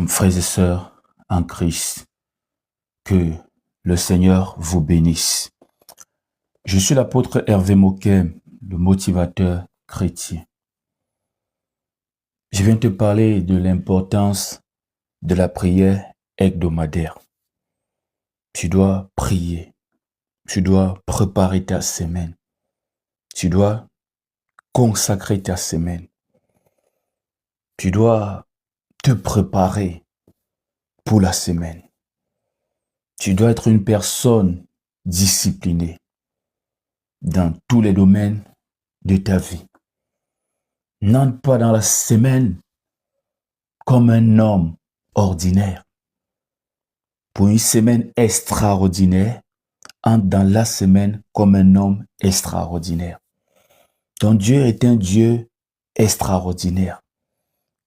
Frères et sœurs en Christ, que le Seigneur vous bénisse. Je suis l'apôtre Hervé Mokem, le motivateur chrétien. Je viens te parler de l'importance de la prière hebdomadaire. Tu dois prier. Tu dois préparer ta semaine. Tu dois consacrer ta semaine. Tu dois te préparer pour la semaine. Tu dois être une personne disciplinée dans tous les domaines de ta vie. N'entre pas dans la semaine comme un homme ordinaire. Pour une semaine extraordinaire, entre dans la semaine comme un homme extraordinaire. Ton Dieu est un Dieu extraordinaire.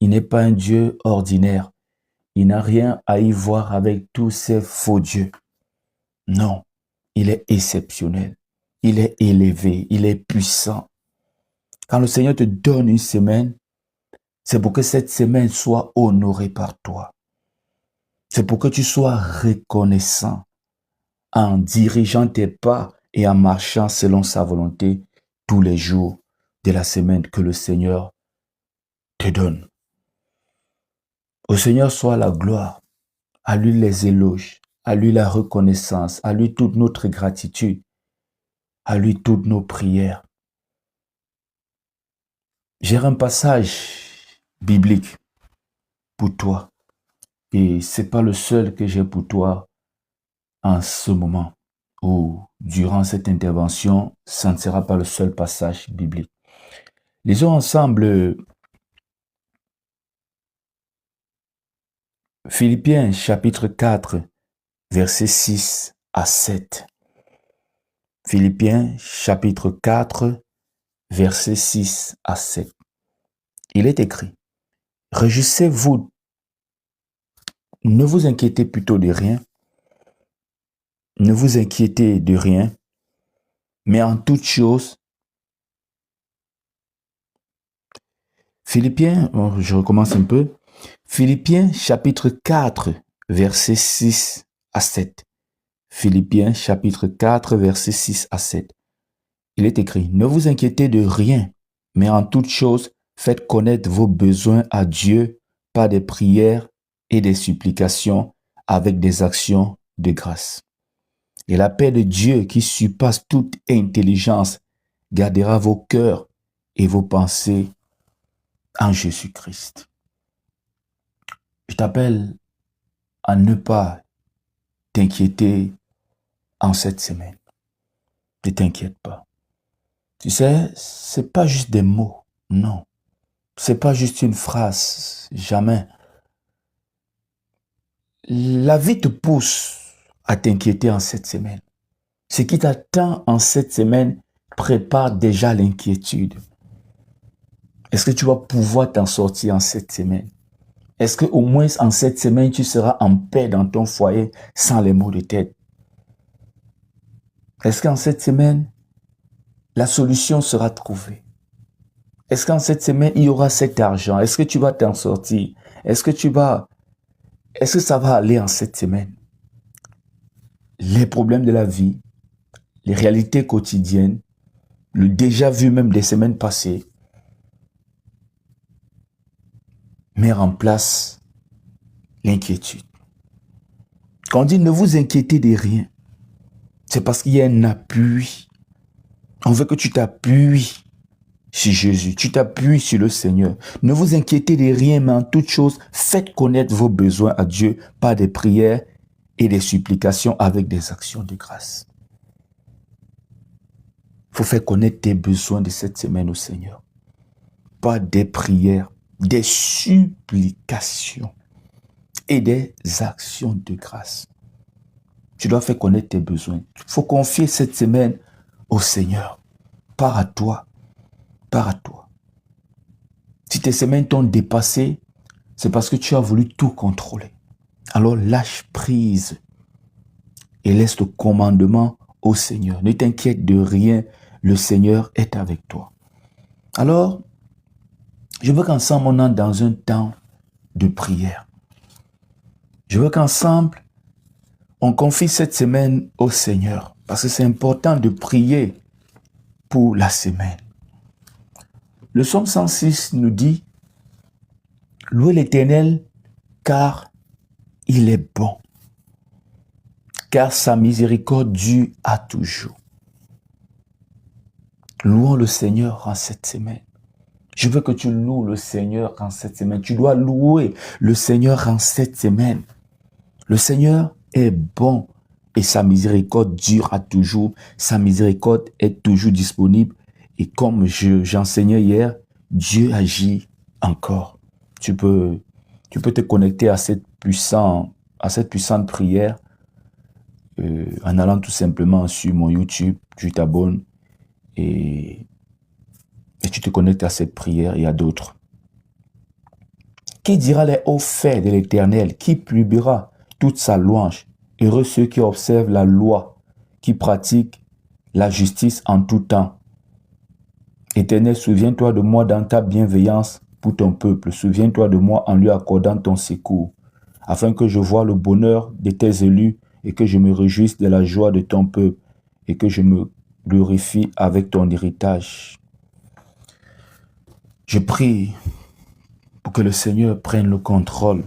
Il n'est pas un Dieu ordinaire. Il n'a rien à y voir avec tous ces faux dieux. Non, il est exceptionnel. Il est élevé, il est puissant. Quand le Seigneur te donne une semaine, c'est pour que cette semaine soit honorée par toi. C'est pour que tu sois reconnaissant en dirigeant tes pas et en marchant selon sa volonté tous les jours de la semaine que le Seigneur te donne. Au Seigneur soit la gloire, à lui les éloges, à lui la reconnaissance, à lui toute notre gratitude, à lui toutes nos prières. J'ai un passage biblique pour toi et c'est pas le seul que j'ai pour toi en ce moment ou durant cette intervention, ça ne sera pas le seul passage biblique. Lisons ensemble Philippiens chapitre 4, versets 6 à 7. Philippiens chapitre 4, versets 6 à 7. Il est écrit, « Réjouissez-vous, ne vous inquiétez plutôt de rien, ne vous inquiétez de rien, mais en toute chose, Philippiens, je recommence un peu, Philippiens chapitre 4, versets 6 à 7. Philippiens chapitre 4, versets 6 à 7. Il est écrit, « Ne vous inquiétez de rien, mais en toute chose, faites connaître vos besoins à Dieu par des prières et des supplications avec des actions de grâce. Et la paix de Dieu qui surpasse toute intelligence gardera vos cœurs et vos pensées en Jésus-Christ. » Je t'appelle à ne pas t'inquiéter en cette semaine. Ne t'inquiète pas. Tu sais, c'est pas juste des mots, non. C'est pas juste une phrase, jamais. La vie te pousse à t'inquiéter en cette semaine. Ce qui t'attend en cette semaine prépare déjà l'inquiétude. Est-ce que tu vas pouvoir t'en sortir en cette semaine? Est-ce qu'au moins en cette semaine, tu seras en paix dans ton foyer sans les maux de tête? Est-ce qu'en cette semaine, la solution sera trouvée? Est-ce qu'en cette semaine, il y aura cet argent? Est-ce que tu vas t'en sortir? Est-ce que ça va aller en cette semaine? Les problèmes de la vie, les réalités quotidiennes, le déjà vu même des semaines passées, met en place l'inquiétude. Quand on dit ne vous inquiétez de rien, c'est parce qu'il y a un appui. On veut que tu t'appuies sur Jésus, tu t'appuies sur le Seigneur. Ne vous inquiétez de rien, mais en toute chose, faites connaître vos besoins à Dieu par des prières et des supplications avec des actions de grâce. Il faut faire connaître tes besoins de cette semaine au Seigneur. Par des prières, des supplications et des actions de grâce. Tu dois faire connaître tes besoins. Il faut confier cette semaine au Seigneur. Par à toi. Par à toi. Si tes semaines t'ont dépassé, c'est parce que tu as voulu tout contrôler. Alors lâche prise et laisse le commandement au Seigneur. Ne t'inquiète de rien, le Seigneur est avec toi. Alors, je veux qu'ensemble on entre dans un temps de prière. Je veux qu'ensemble, on confie cette semaine au Seigneur. Parce que c'est important de prier pour la semaine. Le psaume 106 nous dit, « Louez l'Éternel, car il est bon, car sa miséricorde dure à toujours. » Louons le Seigneur en cette semaine. Je veux que tu loues le Seigneur en cette semaine. Tu dois louer le Seigneur en cette semaine. Le Seigneur est bon et sa miséricorde dure à toujours. Sa miséricorde est toujours disponible. Et comme j'enseignais hier, Dieu agit encore. Tu peux te connecter à cette puissante prière en allant tout simplement sur mon YouTube. Tu t'abonnes et tu te connectes à cette prière et à d'autres. Qui dira les hauts faits de l'Éternel? Qui publiera toute sa louange? Heureux ceux qui observent la loi, qui pratiquent la justice en tout temps. Éternel, souviens-toi de moi dans ta bienveillance pour ton peuple. Souviens-toi de moi en lui accordant ton secours, afin que je voie le bonheur de tes élus et que je me réjouisse de la joie de ton peuple et que je me glorifie avec ton héritage. Je prie pour que le Seigneur prenne le contrôle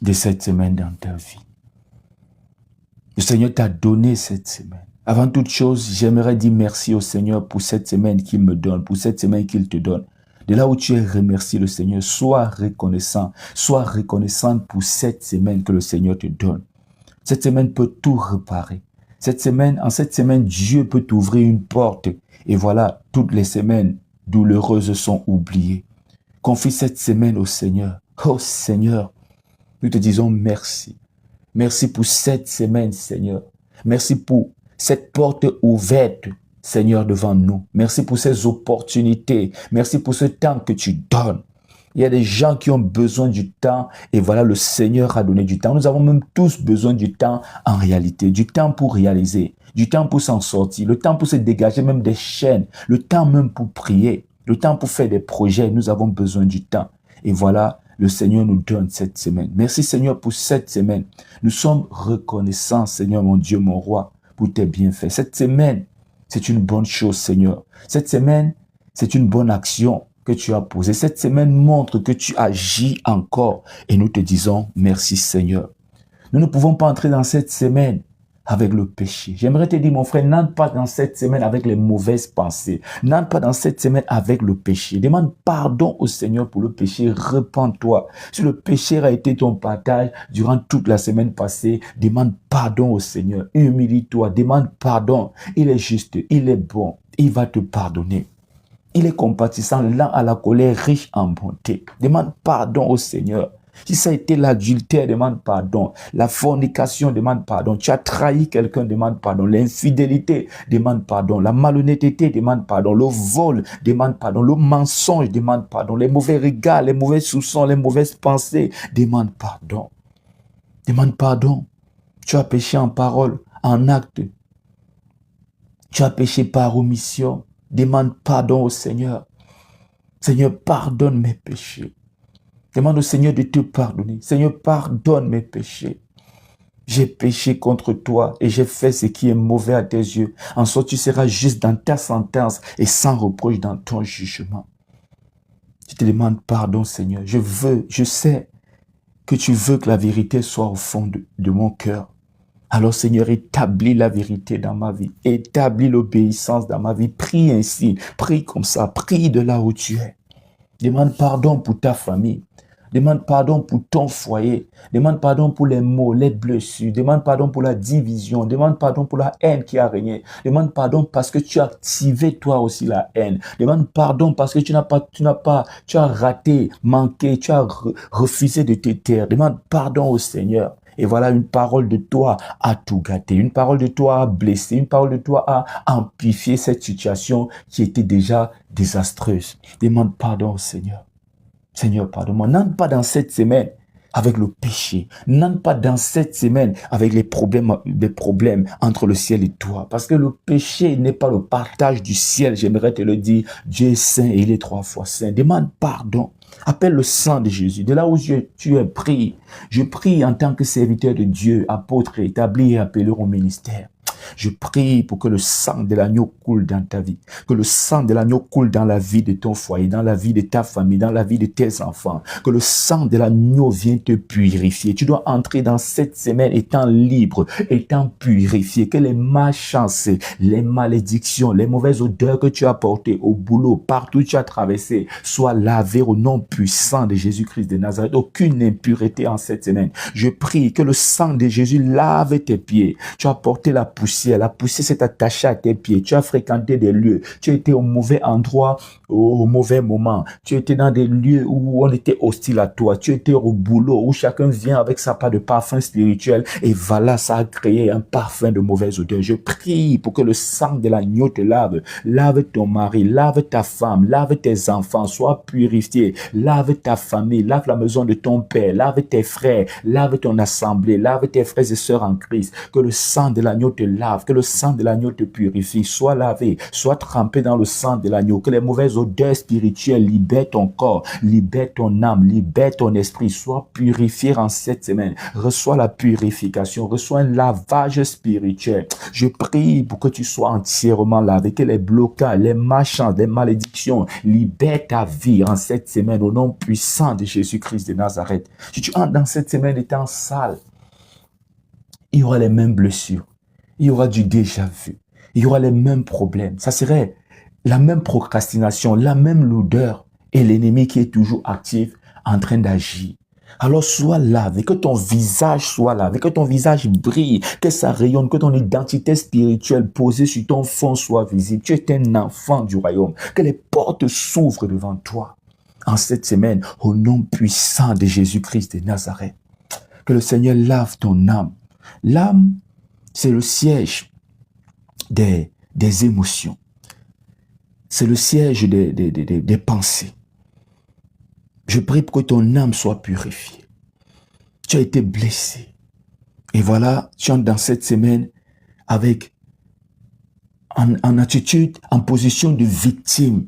de cette semaine dans ta vie. Le Seigneur t'a donné cette semaine. Avant toute chose, j'aimerais dire merci au Seigneur pour cette semaine qu'il me donne, pour cette semaine qu'il te donne. De là où tu es, remercie le Seigneur. Sois reconnaissant. Sois reconnaissante pour cette semaine que le Seigneur te donne. Cette semaine peut tout réparer. En cette semaine, Dieu peut t'ouvrir une porte. Et voilà, toutes les semaines douloureuses sont oubliées. Confie cette semaine au Seigneur. Oh Seigneur, nous te disons merci. Merci pour cette semaine, Seigneur. Merci pour cette porte ouverte, Seigneur, devant nous. Merci pour ces opportunités. Merci pour ce temps que tu donnes. Il y a des gens qui ont besoin du temps et voilà, le Seigneur a donné du temps. Nous avons même tous besoin du temps en réalité, du temps pour réaliser, du temps pour s'en sortir, le temps pour se dégager même des chaînes, le temps même pour prier, le temps pour faire des projets. Nous avons besoin du temps. Et voilà, le Seigneur nous donne cette semaine. Merci Seigneur pour cette semaine. Nous sommes reconnaissants, Seigneur, mon Dieu, mon roi, pour tes bienfaits. Cette semaine, c'est une bonne chose, Seigneur. Cette semaine, c'est une bonne action que tu as posée. Cette semaine montre que tu agis encore. Et nous te disons merci, Seigneur. Nous ne pouvons pas entrer dans cette semaine avec le péché. J'aimerais te dire, mon frère, n'entre pas dans cette semaine avec les mauvaises pensées. N'entre pas dans cette semaine avec le péché. Demande pardon au Seigneur pour le péché. Repends-toi. Si le péché a été ton partage durant toute la semaine passée, demande pardon au Seigneur. Humilie-toi. Demande pardon. Il est juste. Il est bon. Il va te pardonner. Il est compatissant, lent à la colère, riche en bonté. Demande pardon au Seigneur. Si ça a été l'adultère, demande pardon. La fornication, demande pardon. Tu as trahi quelqu'un, demande pardon. L'infidélité, demande pardon. La malhonnêteté, demande pardon. Le vol, demande pardon. Le mensonge, demande pardon. Les mauvais regards, les mauvais soupçons, les mauvaises pensées, demande pardon. Demande pardon. Tu as péché en parole, en acte. Tu as péché par omission. Demande pardon au Seigneur. Seigneur, pardonne mes péchés. Demande au Seigneur de te pardonner. Seigneur, pardonne mes péchés. J'ai péché contre toi et j'ai fait ce qui est mauvais à tes yeux. En sorte, tu seras juste dans ta sentence et sans reproche dans ton jugement. Je te demande pardon, Seigneur. Je sais que tu veux que la vérité soit au fond de mon cœur. Alors, Seigneur, établis la vérité dans ma vie. Établis l'obéissance dans ma vie. Prie ainsi. Prie comme ça. Prie de là où tu es. Demande pardon pour ta famille. Demande pardon pour ton foyer. Demande pardon pour les maux, les blessures. Demande pardon pour la division. Demande pardon pour la haine qui a régné. Demande pardon parce que tu as activé toi aussi la haine. Demande pardon parce que tu as raté, manqué, tu as refusé de te taire. Demande pardon au Seigneur. Et voilà, une parole de toi a tout gâté. Une parole de toi a blessé. Une parole de toi a amplifié cette situation qui était déjà désastreuse. Demande pardon au Seigneur. Seigneur, pardonne-moi. N'entre pas dans cette semaine avec le péché. N'entre pas dans cette semaine avec les problèmes entre le ciel et toi. Parce que le péché n'est pas le partage du ciel. J'aimerais te le dire. Dieu est saint et il est 3 fois saint. Demande pardon. Appelle le sang de Jésus. De là où tu es, prie. Je prie en tant que serviteur de Dieu, apôtre, établi et appelé au ministère. Je prie pour que le sang de l'agneau coule dans ta vie, que le sang de l'agneau coule dans la vie de ton foyer, dans la vie de ta famille, dans la vie de tes enfants, que le sang de l'agneau vienne te purifier. Tu dois entrer dans cette semaine étant libre, étant purifié, que les malchances, les malédictions, les mauvaises odeurs que tu as portées au boulot, partout où tu as traversé, soient lavées au nom puissant de Jésus-Christ de Nazareth. Aucune impureté en cette semaine. Je prie que le sang de Jésus lave tes pieds. Tu as porté la poussière s'est attachée à tes pieds, tu as fréquenté des lieux, tu étais au mauvais endroit, au mauvais moment, tu étais dans des lieux où on était hostile à toi, tu étais au boulot où chacun vient avec sa part de parfum spirituel et voilà, ça a créé un parfum de mauvaise odeur. Je prie pour que le sang de l'agneau te lave ton mari, lave ta femme, lave tes enfants, sois purifié, lave ta famille, lave la maison de ton père, lave tes frères, lave ton assemblée, lave tes frères et sœurs en Christ, que le sang de l'agneau te lave, que le sang de l'agneau te purifie, sois lavé, sois trempé dans le sang de l'agneau, que les mauvaises odeurs spirituelles libèrent ton corps, libèrent ton âme, libèrent ton esprit, sois purifié en cette semaine, reçois la purification, reçois un lavage spirituel. Je prie pour que tu sois entièrement lavé, que les blocages, les malchances, les malédictions libèrent ta vie en cette semaine au nom puissant de Jésus-Christ de Nazareth. Si tu entres dans cette semaine étant sale, il y aura les mêmes blessures. Il y aura du déjà vu. Il y aura les mêmes problèmes. Ça serait la même procrastination, la même lourdeur et l'ennemi qui est toujours actif en train d'agir. Alors sois lavé, que ton visage soit lavé, que ton visage brille, que ça rayonne, que ton identité spirituelle posée sur ton front soit visible. Tu es un enfant du royaume. Que les portes s'ouvrent devant toi en cette semaine au nom puissant de Jésus-Christ de Nazareth. Que le Seigneur lave ton âme. L'âme, c'est le siège des émotions. C'est le siège des pensées. Je prie pour que ton âme soit purifiée. Tu as été blessé. Et voilà, tu entres dans cette semaine avec en attitude, en position de victime.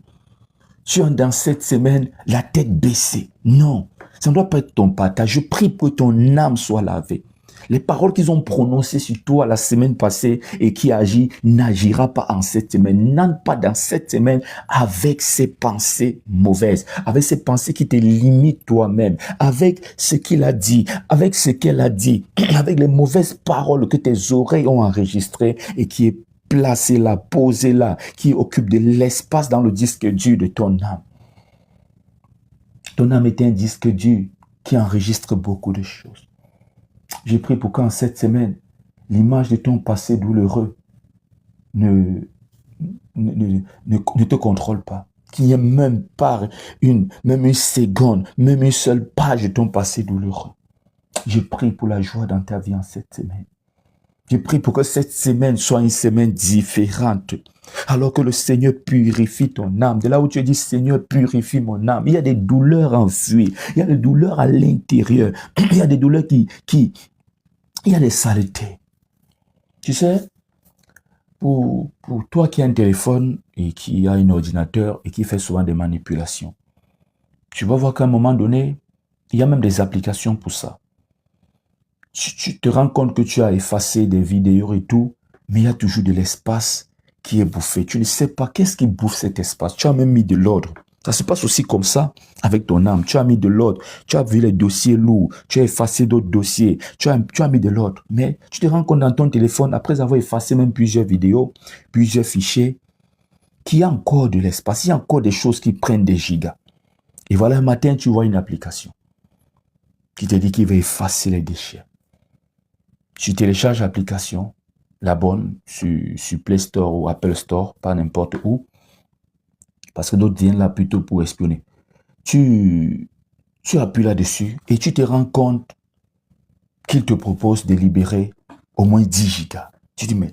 Tu entres dans cette semaine la tête baissée. Non, ça ne doit pas être ton partage. Je prie pour que ton âme soit lavée. Les paroles qu'ils ont prononcées sur toi la semaine passée et qui agit n'agira pas en cette semaine. N'entre pas dans cette semaine avec ces pensées mauvaises, avec ces pensées qui te limitent toi-même, avec ce qu'il a dit, avec ce qu'elle a dit, avec les mauvaises paroles que tes oreilles ont enregistrées et qui est placé là, posé là, qui occupe de l'espace dans le disque dur de ton âme. Ton âme est un disque dur qui enregistre beaucoup de choses. J'ai prié pour qu'en cette semaine, l'image de ton passé douloureux ne te contrôle pas. Qu'il n'y ait même pas une seconde, même une seule page de ton passé douloureux. Je prie pour la joie dans ta vie en cette semaine. Je prie pour que cette semaine soit une semaine différente. Alors que le Seigneur purifie ton âme. De là où tu dis, Seigneur, purifie mon âme. Il y a des douleurs enfuies. Il y a des douleurs à l'intérieur. Il y a des douleurs il y a des saletés. Tu sais, pour toi qui as un téléphone et qui a un ordinateur et qui fait souvent des manipulations, tu vas voir qu'à un moment donné, il y a même des applications pour ça. Tu te rends compte que tu as effacé des vidéos et tout, mais il y a toujours de l'espace qui est bouffé. Tu ne sais pas qu'est-ce qui bouffe cet espace. Tu as même mis de l'ordre. Ça se passe aussi comme ça avec ton âme. Tu as mis de l'ordre. Tu as vu les dossiers lourds. Tu as effacé d'autres dossiers. Tu as mis de l'ordre. Mais tu te rends compte dans ton téléphone, après avoir effacé même plusieurs vidéos, plusieurs fichiers, qu'il y a encore de l'espace. Il y a encore des choses qui prennent des gigas. Et voilà, un matin, tu vois une application qui te dit qu'il va effacer les déchets. Tu télécharges l'application, la bonne, sur Play Store ou Apple Store, pas n'importe où, parce que d'autres viennent là plutôt pour espionner. Tu appuies là-dessus et tu te rends compte qu'il te propose de libérer au moins 10 gigas. Tu dis, mais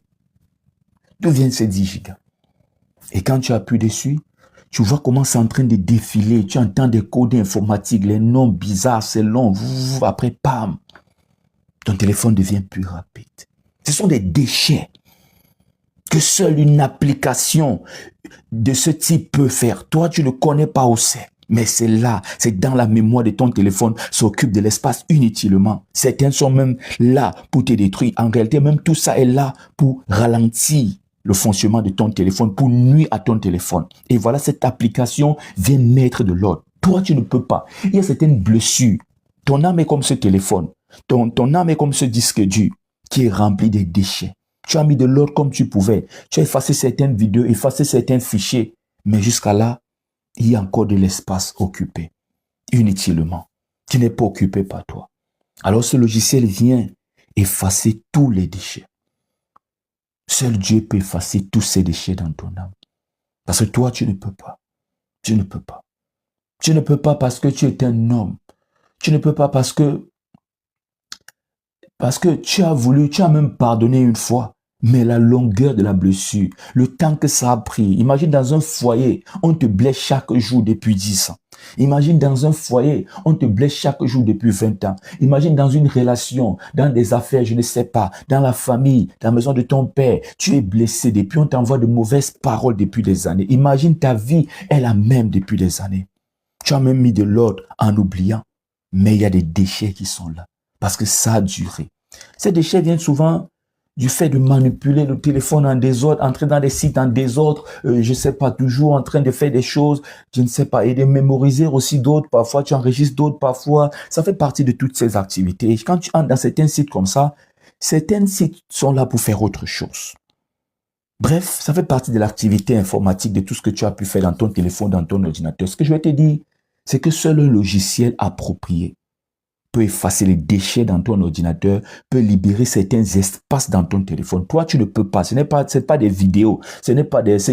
d'où viennent ces 10 gigas? Et quand tu appuies dessus, tu vois comment c'est en train de défiler. Tu entends des codes informatiques, les noms bizarres, c'est long. Après, pam, ton téléphone devient plus rapide. Ce sont des déchets que seule une application de ce type peut faire. Toi, tu ne connais pas où c'est. Mais c'est là, c'est dans la mémoire de ton téléphone, s'occupe de l'espace inutilement. Certains sont même là pour te détruire. En réalité, même tout ça est là pour ralentir le fonctionnement de ton téléphone, pour nuire à ton téléphone. Et voilà, cette application vient mettre de l'ordre. Toi, tu ne peux pas. Il y a certaines blessures. Ton âme est comme ce téléphone. Ton âme est comme ce disque dur qui est rempli de déchets. Tu as mis de l'ordre comme tu pouvais. Tu as effacé certaines vidéos, effacé certains fichiers. Mais jusqu'à là, il y a encore de l'espace occupé, inutilement, qui n'est pas occupé par toi. Alors ce logiciel vient effacer tous les déchets. Seul Dieu peut effacer tous ces déchets dans ton âme. Parce que toi, tu ne peux pas. Tu ne peux pas. Tu ne peux pas parce que tu es un homme. Tu ne peux pas parce que tu as voulu, tu as même pardonné une fois. Mais la longueur de la blessure, le temps que ça a pris. Imagine dans un foyer, on te blesse chaque jour depuis 10 ans. Imagine dans un foyer, on te blesse chaque jour depuis 20 ans. Imagine dans une relation, dans des affaires, je ne sais pas, dans la famille, dans la maison de ton père, tu es blessé depuis, on t'envoie de mauvaises paroles depuis des années. Imagine ta vie est la même depuis des années. Tu as même mis de l'ordre en oubliant. Mais il y a des déchets qui sont là. Parce que ça a duré. Ces déchets viennent souvent du fait de manipuler le téléphone en désordre, entrer dans des sites en désordre, je ne sais pas, toujours en train de faire des choses, je ne sais pas, et de mémoriser aussi d'autres, parfois tu enregistres d'autres, parfois, ça fait partie de toutes ces activités. Et quand tu entres dans certains sites comme ça, certains sites sont là pour faire autre chose. Bref, ça fait partie de l'activité informatique, de tout ce que tu as pu faire dans ton téléphone, dans ton ordinateur. Ce que je vais te dire, c'est que seul un logiciel approprié peut effacer les déchets dans ton ordinateur, peut libérer certains espaces dans ton téléphone. Toi, tu ne peux pas. Ce n'est pas des vidéos, c'est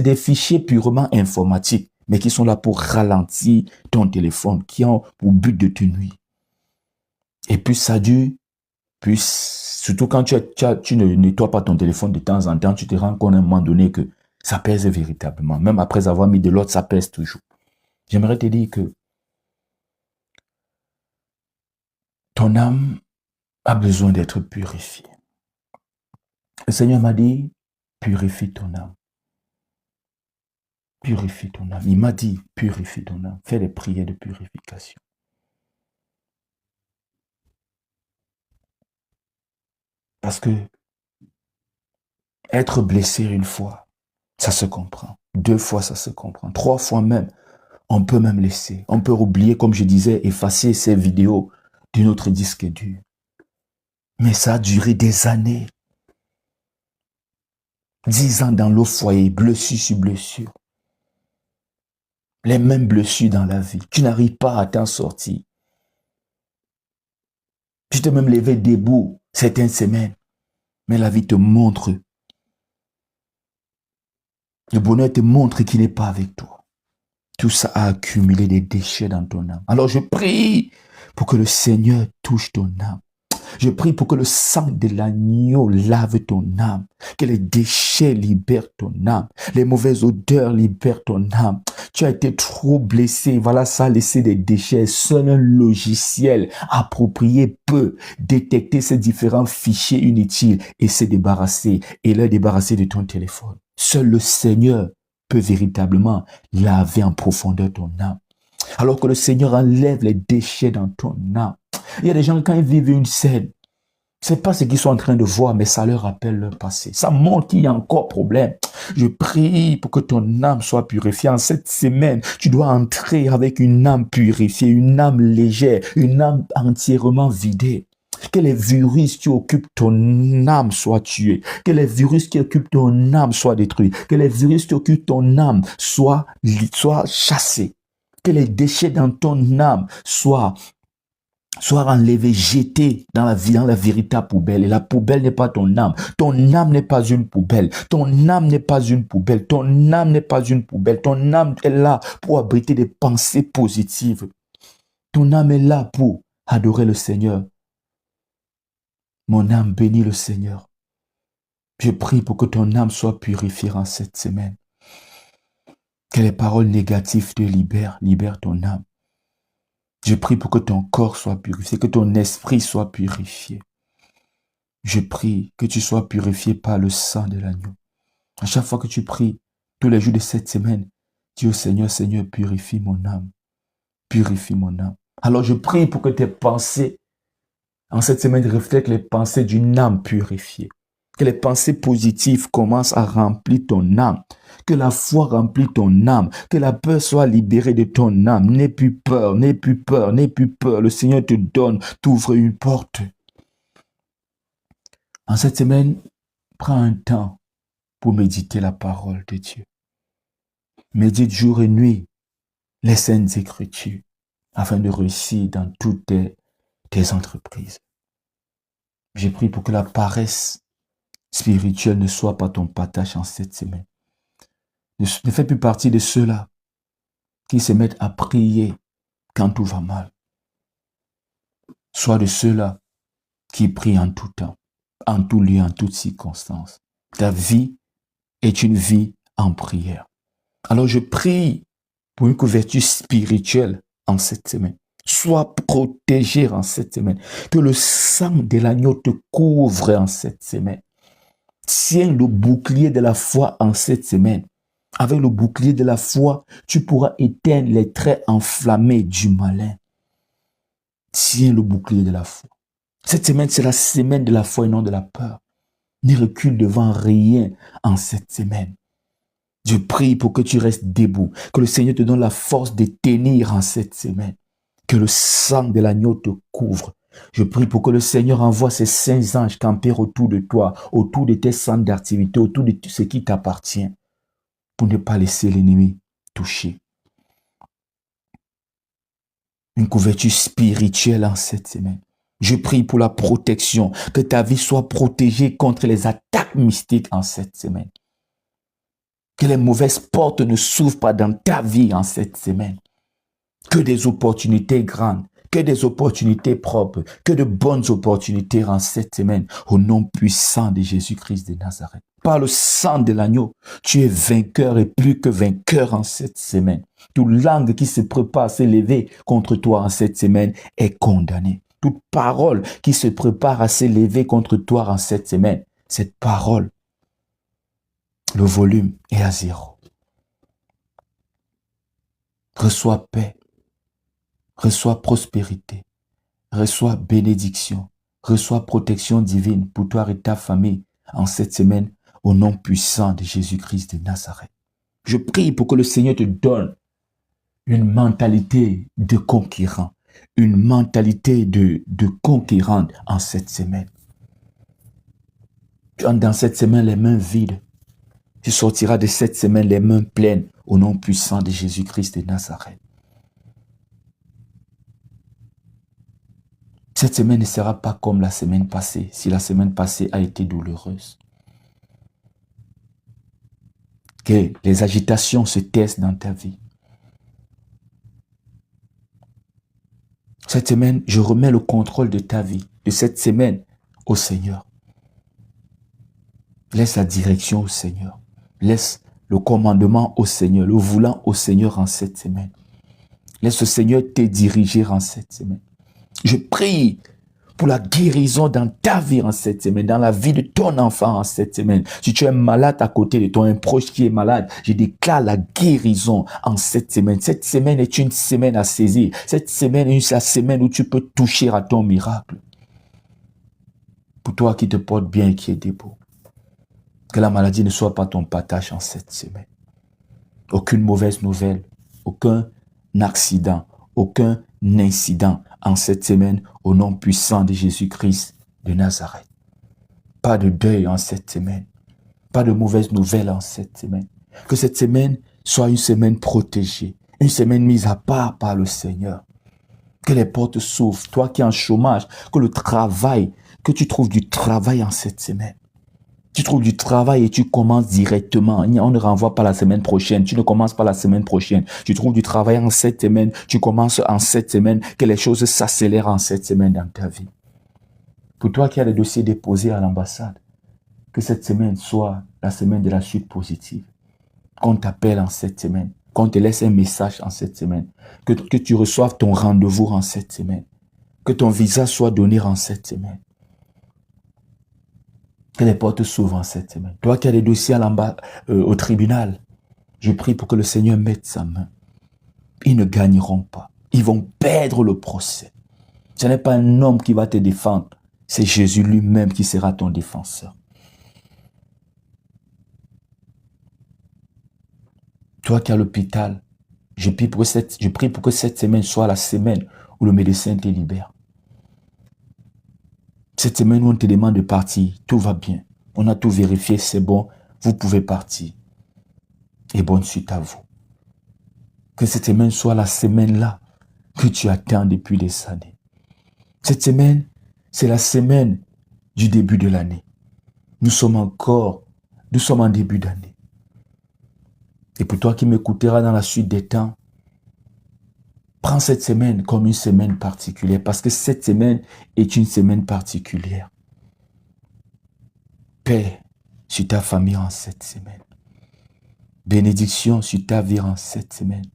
des fichiers purement informatiques, mais qui sont là pour ralentir ton téléphone, qui ont pour but de te nuire. Et puis ça dure, puis surtout quand tu ne nettoies pas ton téléphone de temps en temps, tu te rends compte à un moment donné que ça pèse véritablement. Même après avoir mis de l'ordre, ça pèse toujours. J'aimerais te dire que ton âme a besoin d'être purifiée. Le Seigneur m'a dit, purifie ton âme. Purifie ton âme. Il m'a dit, purifie ton âme. Fais des prières de purification. Parce que être blessé une fois, ça se comprend. 2 fois, ça se comprend. 3 fois même, on peut même laisser. On peut oublier, comme je disais, effacer ces vidéos de notre disque dur. Mais ça a duré des années. 10 ans dans le foyer, blessure sur blessure. Les mêmes blessures dans la vie. Tu n'arrives pas à t'en sortir. Tu t'es même levé debout certaines semaines. Mais la vie te montre. Le bonheur te montre qu'il n'est pas avec toi. Tout ça a accumulé des déchets dans ton âme. Alors je prie pour que le Seigneur touche ton âme. Je prie pour que le sang de l'agneau lave ton âme, que les déchets libèrent ton âme, les mauvaises odeurs libèrent ton âme. Tu as été trop blessé, voilà, ça a laissé des déchets. Seul un logiciel approprié peut détecter ces différents fichiers inutiles et se débarrasser, et les débarrasser de ton téléphone. Seul le Seigneur peut véritablement laver en profondeur ton âme. Alors que le Seigneur enlève les déchets dans ton âme. Il y a des gens, quand ils vivent une scène, c'est pas ce qu'ils sont en train de voir, mais ça leur rappelle leur passé. Ça montre qu'il y a encore problème. Je prie pour que ton âme soit purifiée. En cette semaine, tu dois entrer avec une âme purifiée, une âme légère, une âme entièrement vidée. Que les virus qui occupent ton âme soient tués. Que les virus qui occupent ton âme soient détruits. Que les virus qui occupent ton âme soient chassés. Que les déchets dans ton âme soient enlevé, jeté dans la véritable poubelle. Et la poubelle n'est pas ton âme. Ton âme n'est pas une poubelle. Ton âme n'est pas une poubelle. Ton âme n'est pas une poubelle. Ton âme est là pour abriter des pensées positives. Ton âme est là pour adorer le Seigneur. Mon âme bénit le Seigneur. Je prie pour que ton âme soit purifiée en cette semaine. Que les paroles négatives te libèrent ton âme. Je prie pour que ton corps soit purifié, que ton esprit soit purifié. Je prie que tu sois purifié par le sang de l'agneau. À chaque fois que tu pries, tous les jours de cette semaine, dis au Seigneur, Seigneur, purifie mon âme. purifie mon âme. Alors je prie pour que tes pensées, en cette semaine, reflètent les pensées d'une âme purifiée. Que les pensées positives commencent à remplir ton âme. Que la foi remplit ton âme. Que la peur soit libérée de ton âme. N'aie plus peur, n'aie plus peur, n'aie plus peur. Le Seigneur te donne, t'ouvre une porte. En cette semaine, prends un temps pour méditer la parole de Dieu. Médite jour et nuit les saintes écritures afin de réussir dans toutes tes entreprises. J'ai prié pour que la paresse spirituelle ne soit pas ton partage en cette semaine. Ne fais plus partie de ceux-là qui se mettent à prier quand tout va mal. Sois de ceux-là qui prient en tout temps, en tout lieu, en toutes circonstances. Ta vie est une vie en prière. Alors je prie pour une couverture spirituelle en cette semaine. Sois protégé en cette semaine. Que le sang de l'agneau te couvre en cette semaine. Tiens le bouclier de la foi en cette semaine. Avec le bouclier de la foi, tu pourras éteindre les traits enflammés du malin. Tiens le bouclier de la foi. Cette semaine, c'est la semaine de la foi et non de la peur. Ne recule devant rien en cette semaine. Je prie pour que tu restes debout, que le Seigneur te donne la force de tenir en cette semaine, que le sang de l'agneau te couvre. Je prie pour que le Seigneur envoie ses saints anges camper autour de toi, autour de tes centres d'activité, autour de tout ce qui t'appartient, pour ne pas laisser l'ennemi toucher. Une couverture spirituelle en cette semaine. Je prie pour la protection, que ta vie soit protégée contre les attaques mystiques en cette semaine. Que les mauvaises portes ne s'ouvrent pas dans ta vie en cette semaine. Que des opportunités grandes, que des opportunités propres, que de bonnes opportunités en cette semaine, au nom puissant de Jésus-Christ de Nazareth. Par le sang de l'agneau, tu es vainqueur et plus que vainqueur en cette semaine. Toute langue qui se prépare à s'élever contre toi en cette semaine est condamnée. Toute parole qui se prépare à s'élever contre toi en cette semaine, cette parole, le volume est à 0. Reçois paix, reçois prospérité, reçois bénédiction, reçois protection divine pour toi et ta famille en cette semaine au nom puissant de Jésus-Christ de Nazareth. Je prie pour que le Seigneur te donne une mentalité de conquérant, une mentalité de conquérante en cette semaine. Tu entres dans cette semaine les mains vides. Tu sortiras de cette semaine les mains pleines au nom puissant de Jésus-Christ de Nazareth. Cette semaine ne sera pas comme la semaine passée, si la semaine passée a été douloureuse. Que les agitations se taisent dans ta vie. Cette semaine, je remets le contrôle de ta vie, de cette semaine, au Seigneur. Laisse la direction au Seigneur. Laisse le commandement au Seigneur, le voulant au Seigneur en cette semaine. Laisse le Seigneur te diriger en cette semaine. Je prie pour la guérison dans ta vie en cette semaine, dans la vie de ton enfant en cette semaine. Si tu es malade à côté de toi, un proche qui est malade, je déclare la guérison en cette semaine. Cette semaine est une semaine à saisir. Cette semaine est la semaine où tu peux toucher à ton miracle. Pour toi qui te portes bien et qui es debout. Que la maladie ne soit pas ton partage en cette semaine. Aucune mauvaise nouvelle, aucun accident, aucun incident en cette semaine au nom puissant de Jésus-Christ de Nazareth. Pas de deuil en cette semaine. Pas de mauvaises nouvelles en cette semaine. Que cette semaine soit une semaine protégée, une semaine mise à part par le Seigneur. Que les portes s'ouvrent. Toi qui es en chômage, que le travail, que tu trouves du travail en cette semaine. Tu trouves du travail et tu commences directement. On ne renvoie pas la semaine prochaine. Tu ne commences pas la semaine prochaine. Tu trouves du travail en cette semaine. Tu commences en cette semaine. Que les choses s'accélèrent en cette semaine dans ta vie. Pour toi qui as des dossiers déposés à l'ambassade, que cette semaine soit la semaine de la suite positive. Qu'on t'appelle en cette semaine. Qu'on te laisse un message en cette semaine. Que tu reçoives ton rendez-vous en cette semaine. Que ton visa soit donné en cette semaine. Que les portes s'ouvrent en cette semaine. Toi qui as des dossiers au tribunal, je prie pour que le Seigneur mette sa main. Ils ne gagneront pas. Ils vont perdre le procès. Ce n'est pas un homme qui va te défendre. C'est Jésus lui-même qui sera ton défenseur. Toi qui es à l'hôpital, je prie pour que cette semaine soit la semaine où le médecin te libère. Cette semaine où on te demande de partir, tout va bien. On a tout vérifié, c'est bon, vous pouvez partir. Et bonne suite à vous. Que cette semaine soit la semaine-là que tu attends depuis des années. Cette semaine, c'est la semaine du début de l'année. Nous sommes en début d'année. Et pour toi qui m'écouteras dans la suite des temps, prends cette semaine comme une semaine particulière parce que cette semaine est une semaine particulière. Paix sur ta famille en cette semaine. Bénédiction sur ta vie en cette semaine.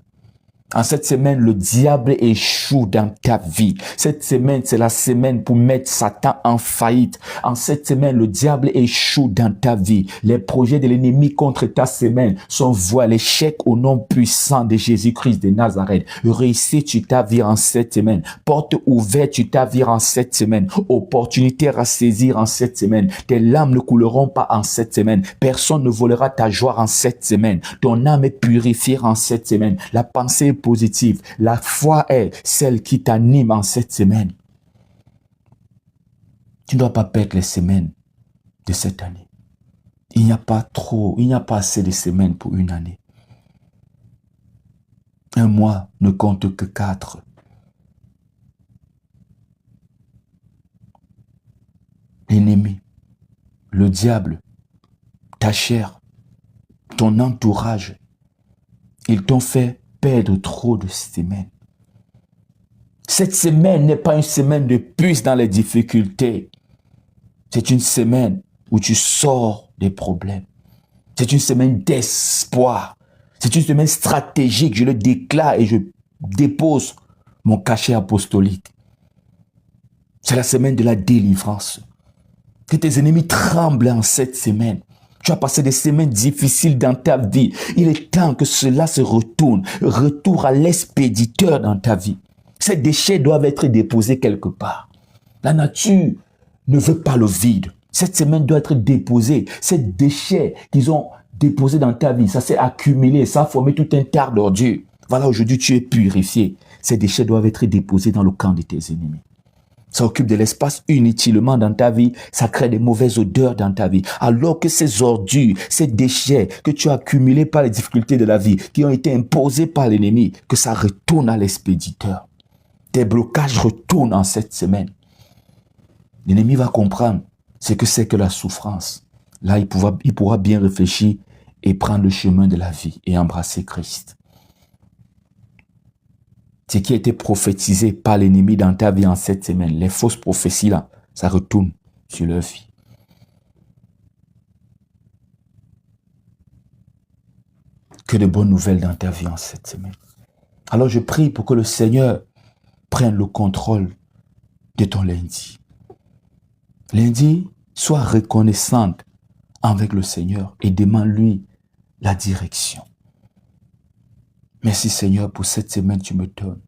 En cette semaine, le diable échoue dans ta vie. Cette semaine, c'est la semaine pour mettre Satan en faillite. En cette semaine, le diable échoue dans ta vie. Les projets de l'ennemi contre ta semaine sont voués à l'échec au nom puissant de Jésus-Christ de Nazareth. Réussite sur ta vie en cette semaine. Porte ouverte sur ta vie en cette semaine. Opportunité à saisir en cette semaine. Tes larmes ne couleront pas en cette semaine. Personne ne volera ta joie en cette semaine. Ton âme est purifiée en cette semaine. La pensée est positive. La foi est celle qui t'anime en cette semaine. Tu ne dois pas perdre les semaines de cette année. Il n'y a pas assez de semaines pour une année. Un mois ne compte que 4. L'ennemi, le diable, ta chair, ton entourage, ils t'ont fait perdre trop de semaines. Cette semaine n'est pas une semaine de plus dans les difficultés. C'est une semaine où tu sors des problèmes. C'est une semaine d'espoir. C'est une semaine stratégique. Je le déclare et je dépose mon cachet apostolique. C'est la semaine de la délivrance. Que tes ennemis tremblent en cette semaine. Tu as passé des semaines difficiles dans ta vie. Il est temps que cela se retourne. Retour à l'expéditeur dans ta vie. Ces déchets doivent être déposés quelque part. La nature ne veut pas le vide. Cette semaine doit être déposée. Ces déchets qu'ils ont déposés dans ta vie, ça s'est accumulé, ça a formé tout un tas d'ordures. Voilà, aujourd'hui tu es purifié. Ces déchets doivent être déposés dans le camp de tes ennemis. Ça occupe de l'espace inutilement dans ta vie. Ça crée des mauvaises odeurs dans ta vie. Alors que ces ordures, ces déchets que tu as accumulés par les difficultés de la vie, qui ont été imposés par l'ennemi, que ça retourne à l'expéditeur. Tes blocages retournent en cette semaine. L'ennemi va comprendre ce que c'est que la souffrance. Là, il pourra bien réfléchir et prendre le chemin de la vie et embrasser Christ. Ce qui a été prophétisé par l'ennemi dans ta vie en cette semaine, les fausses prophéties là, ça retourne sur leur vie. Que de bonnes nouvelles dans ta vie en cette semaine. Alors je prie pour que le Seigneur prenne le contrôle de ton lundi. Lundi, sois reconnaissante avec le Seigneur et demande-lui la direction. Merci Seigneur pour cette semaine que tu me donnes.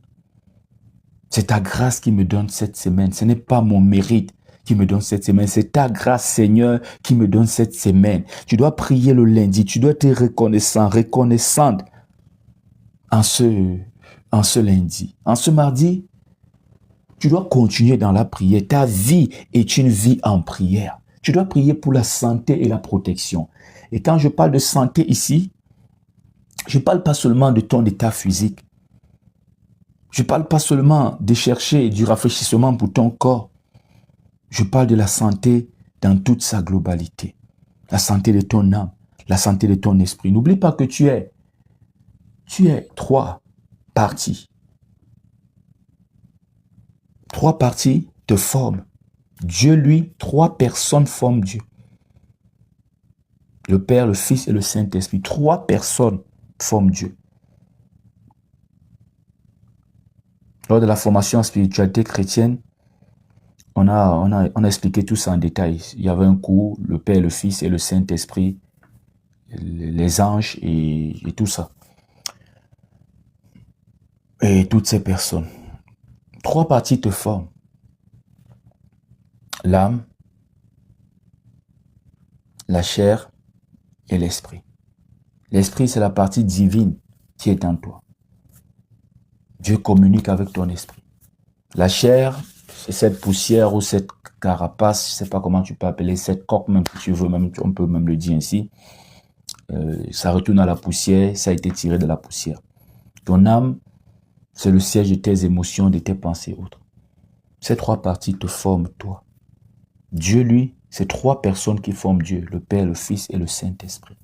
C'est ta grâce qui me donne cette semaine. Ce n'est pas mon mérite qui me donne cette semaine. C'est ta grâce Seigneur qui me donne cette semaine. Tu dois prier le lundi. Tu dois être reconnaissante en ce lundi. En ce mardi, tu dois continuer dans la prière. Ta vie est une vie en prière. Tu dois prier pour la santé et la protection. Et quand je parle de santé ici, je ne parle pas seulement de ton état physique. Je ne parle pas seulement de chercher du rafraîchissement pour ton corps. Je parle de la santé dans toute sa globalité. La santé de ton âme, la santé de ton esprit. N'oublie pas que tu es 3 parties. 3 parties te forment. Dieu, lui, 3 personnes forment Dieu. Le Père, le Fils et le Saint-Esprit. 3 personnes forment Dieu. Lors de la formation en spiritualité chrétienne, on a expliqué tout ça en détail. Il y avait un cours, le Père, le Fils et le Saint-Esprit, les anges et tout ça. et toutes ces personnes. Trois parties te forment. L'âme, la chair et l'esprit. L'esprit, c'est la partie divine qui est en toi. Dieu communique avec ton esprit. La chair, c'est cette poussière ou cette carapace, je ne sais pas comment tu peux appeler, cette coque même que tu veux, même, on peut même le dire ainsi. Ça retourne à la poussière, ça a été tiré de la poussière. Ton âme, c'est le siège de tes émotions, de tes pensées et autres. Ces trois parties te forment toi. Dieu, lui, c'est trois personnes qui forment Dieu, le Père, le Fils et le Saint-Esprit.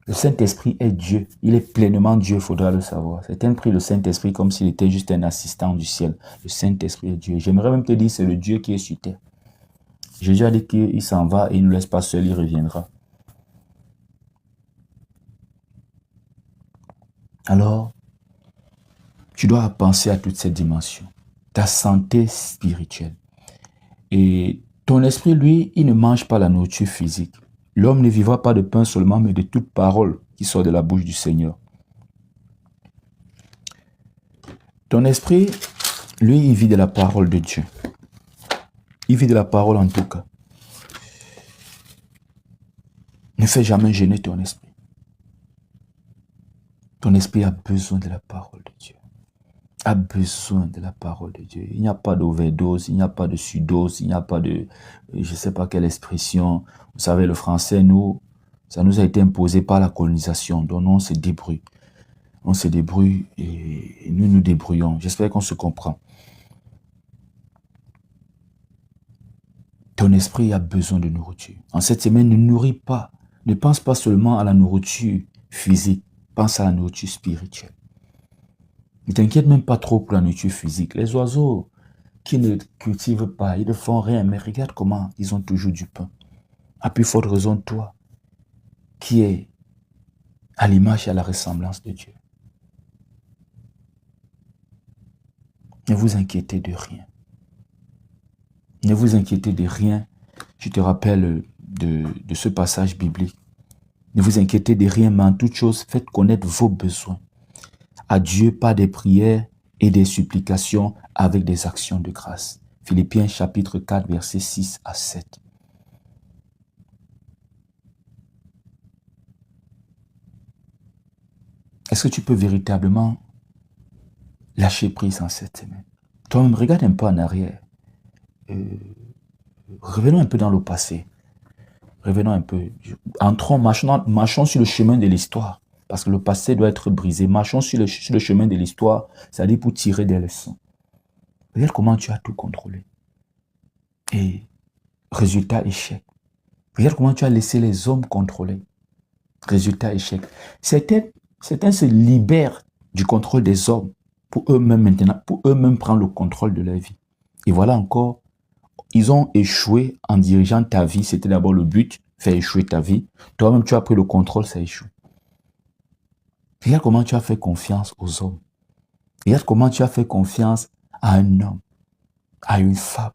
Le Saint-Esprit est Dieu. Il est pleinement Dieu, il faudra le savoir. Certains prient le Saint-Esprit comme s'il était juste un assistant du ciel. Le Saint-Esprit est Dieu. J'aimerais même te dire, c'est le Dieu qui est sur terre. Jésus a dit qu'il s'en va et il ne nous laisse pas seuls, il reviendra. Alors, tu dois penser à toutes ces dimensions. Ta santé spirituelle. Et ton esprit, lui, il ne mange pas la nourriture physique. L'homme ne vivra pas de pain seulement, mais de toute parole qui sort de la bouche du Seigneur. Ton esprit, lui, il vit de la parole de Dieu. Il vit de la parole en tout cas. Ne fais jamais gêner ton esprit. Ton esprit a besoin de la parole de Dieu. A besoin de la parole de Dieu. Il n'y a pas d'overdose, il n'y a pas de sudose, il n'y a pas de, je ne sais pas quelle expression. Vous savez, le français, nous, ça nous a été imposé par la colonisation. Donc, on se débrouille. On se débrouille et nous nous débrouillons. J'espère qu'on se comprend. Ton esprit a besoin de nourriture. En cette semaine, ne nourris pas. Ne pense pas seulement à la nourriture physique. Pense à la nourriture spirituelle. Ne t'inquiète même pas trop pour la nourriture physique. Les oiseaux qui ne cultivent pas, ils ne font rien. Mais regarde comment ils ont toujours du pain. À plus forte raison, toi, qui es à l'image et à la ressemblance de Dieu. Ne vous inquiétez de rien. Ne vous inquiétez de rien. Je te rappelle de ce passage biblique. Ne vous inquiétez de rien, mais en toute chose, faites connaître vos besoins à Dieu par des prières et des supplications avec des actions de grâce. Philippiens chapitre 4, versets 6 à 7. Est-ce que tu peux véritablement lâcher prise en cette semaine? Toi-même, regarde un peu en arrière. Revenons un peu dans le passé. Revenons un peu. Entrons, marchons sur le chemin de l'histoire. Parce que le passé doit être brisé. Marchons sur le chemin de l'histoire, c'est-à-dire pour tirer des leçons. Regarde comment tu as tout contrôlé. Et résultat, échec. Regarde comment tu as laissé les hommes contrôler. Résultat, échec. Certains se libèrent du contrôle des hommes pour eux-mêmes maintenant, pour eux-mêmes prendre le contrôle de leur vie. Et voilà encore, ils ont échoué en dirigeant ta vie. C'était d'abord le but, faire échouer ta vie. Toi-même, tu as pris le contrôle, ça échoue. Regarde comment tu as fait confiance aux hommes. Regarde comment tu as fait confiance à un homme, à une femme.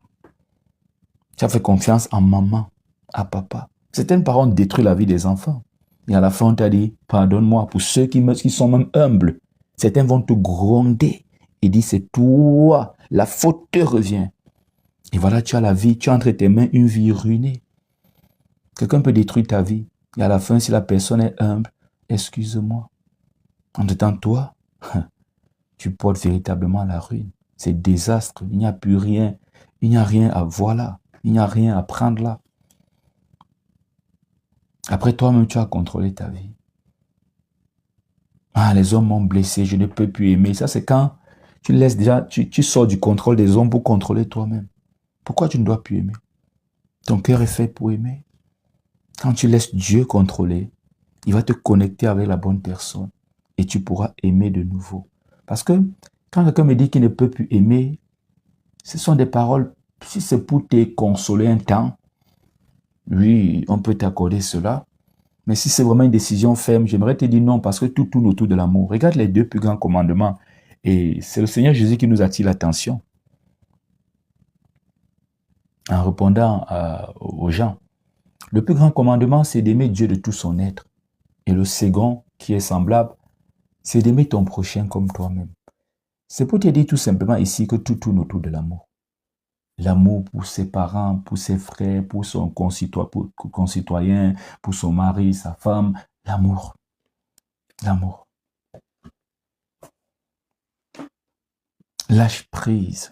Tu as fait confiance en maman, à papa. Certains parents détruisent la vie des enfants. Et à la fin, on t'a dit, pardonne-moi, pour ceux qui sont même humbles. Certains vont te gronder et dire, c'est toi, la faute te revient. Et voilà, tu as la vie, tu as entre tes mains une vie ruinée. Quelqu'un peut détruire ta vie. Et à la fin, si la personne est humble, excuse-moi. En temps, toi, tu portes véritablement la ruine. C'est désastre. Il n'y a plus rien. Il n'y a rien à voir là. Il n'y a rien à prendre là. Après, toi-même, tu as contrôlé ta vie. Ah, les hommes m'ont blessé, je ne peux plus aimer. Ça, c'est quand tu laisses déjà, tu sors du contrôle des hommes pour contrôler toi-même. Pourquoi tu ne dois plus aimer? Ton cœur est fait pour aimer. Quand tu laisses Dieu contrôler, il va te connecter avec la bonne personne et tu pourras aimer de nouveau. Parce que quand quelqu'un me dit qu'il ne peut plus aimer, ce sont des paroles, si c'est pour te consoler un temps, oui, on peut t'accorder cela. Mais si c'est vraiment une décision ferme, j'aimerais te dire non, parce que tout tourne autour de l'amour. Regarde les deux plus grands commandements. Et c'est le Seigneur Jésus qui nous attire l'attention. En répondant aux gens. Le plus grand commandement, c'est d'aimer Dieu de tout son être. Et le second, qui est semblable, c'est d'aimer ton prochain comme toi-même. C'est pour te dire tout simplement ici que tout tourne autour de l'amour. L'amour pour ses parents, pour ses frères, pour son concitoyen, pour son mari, sa femme. L'amour. L'amour. Lâche prise.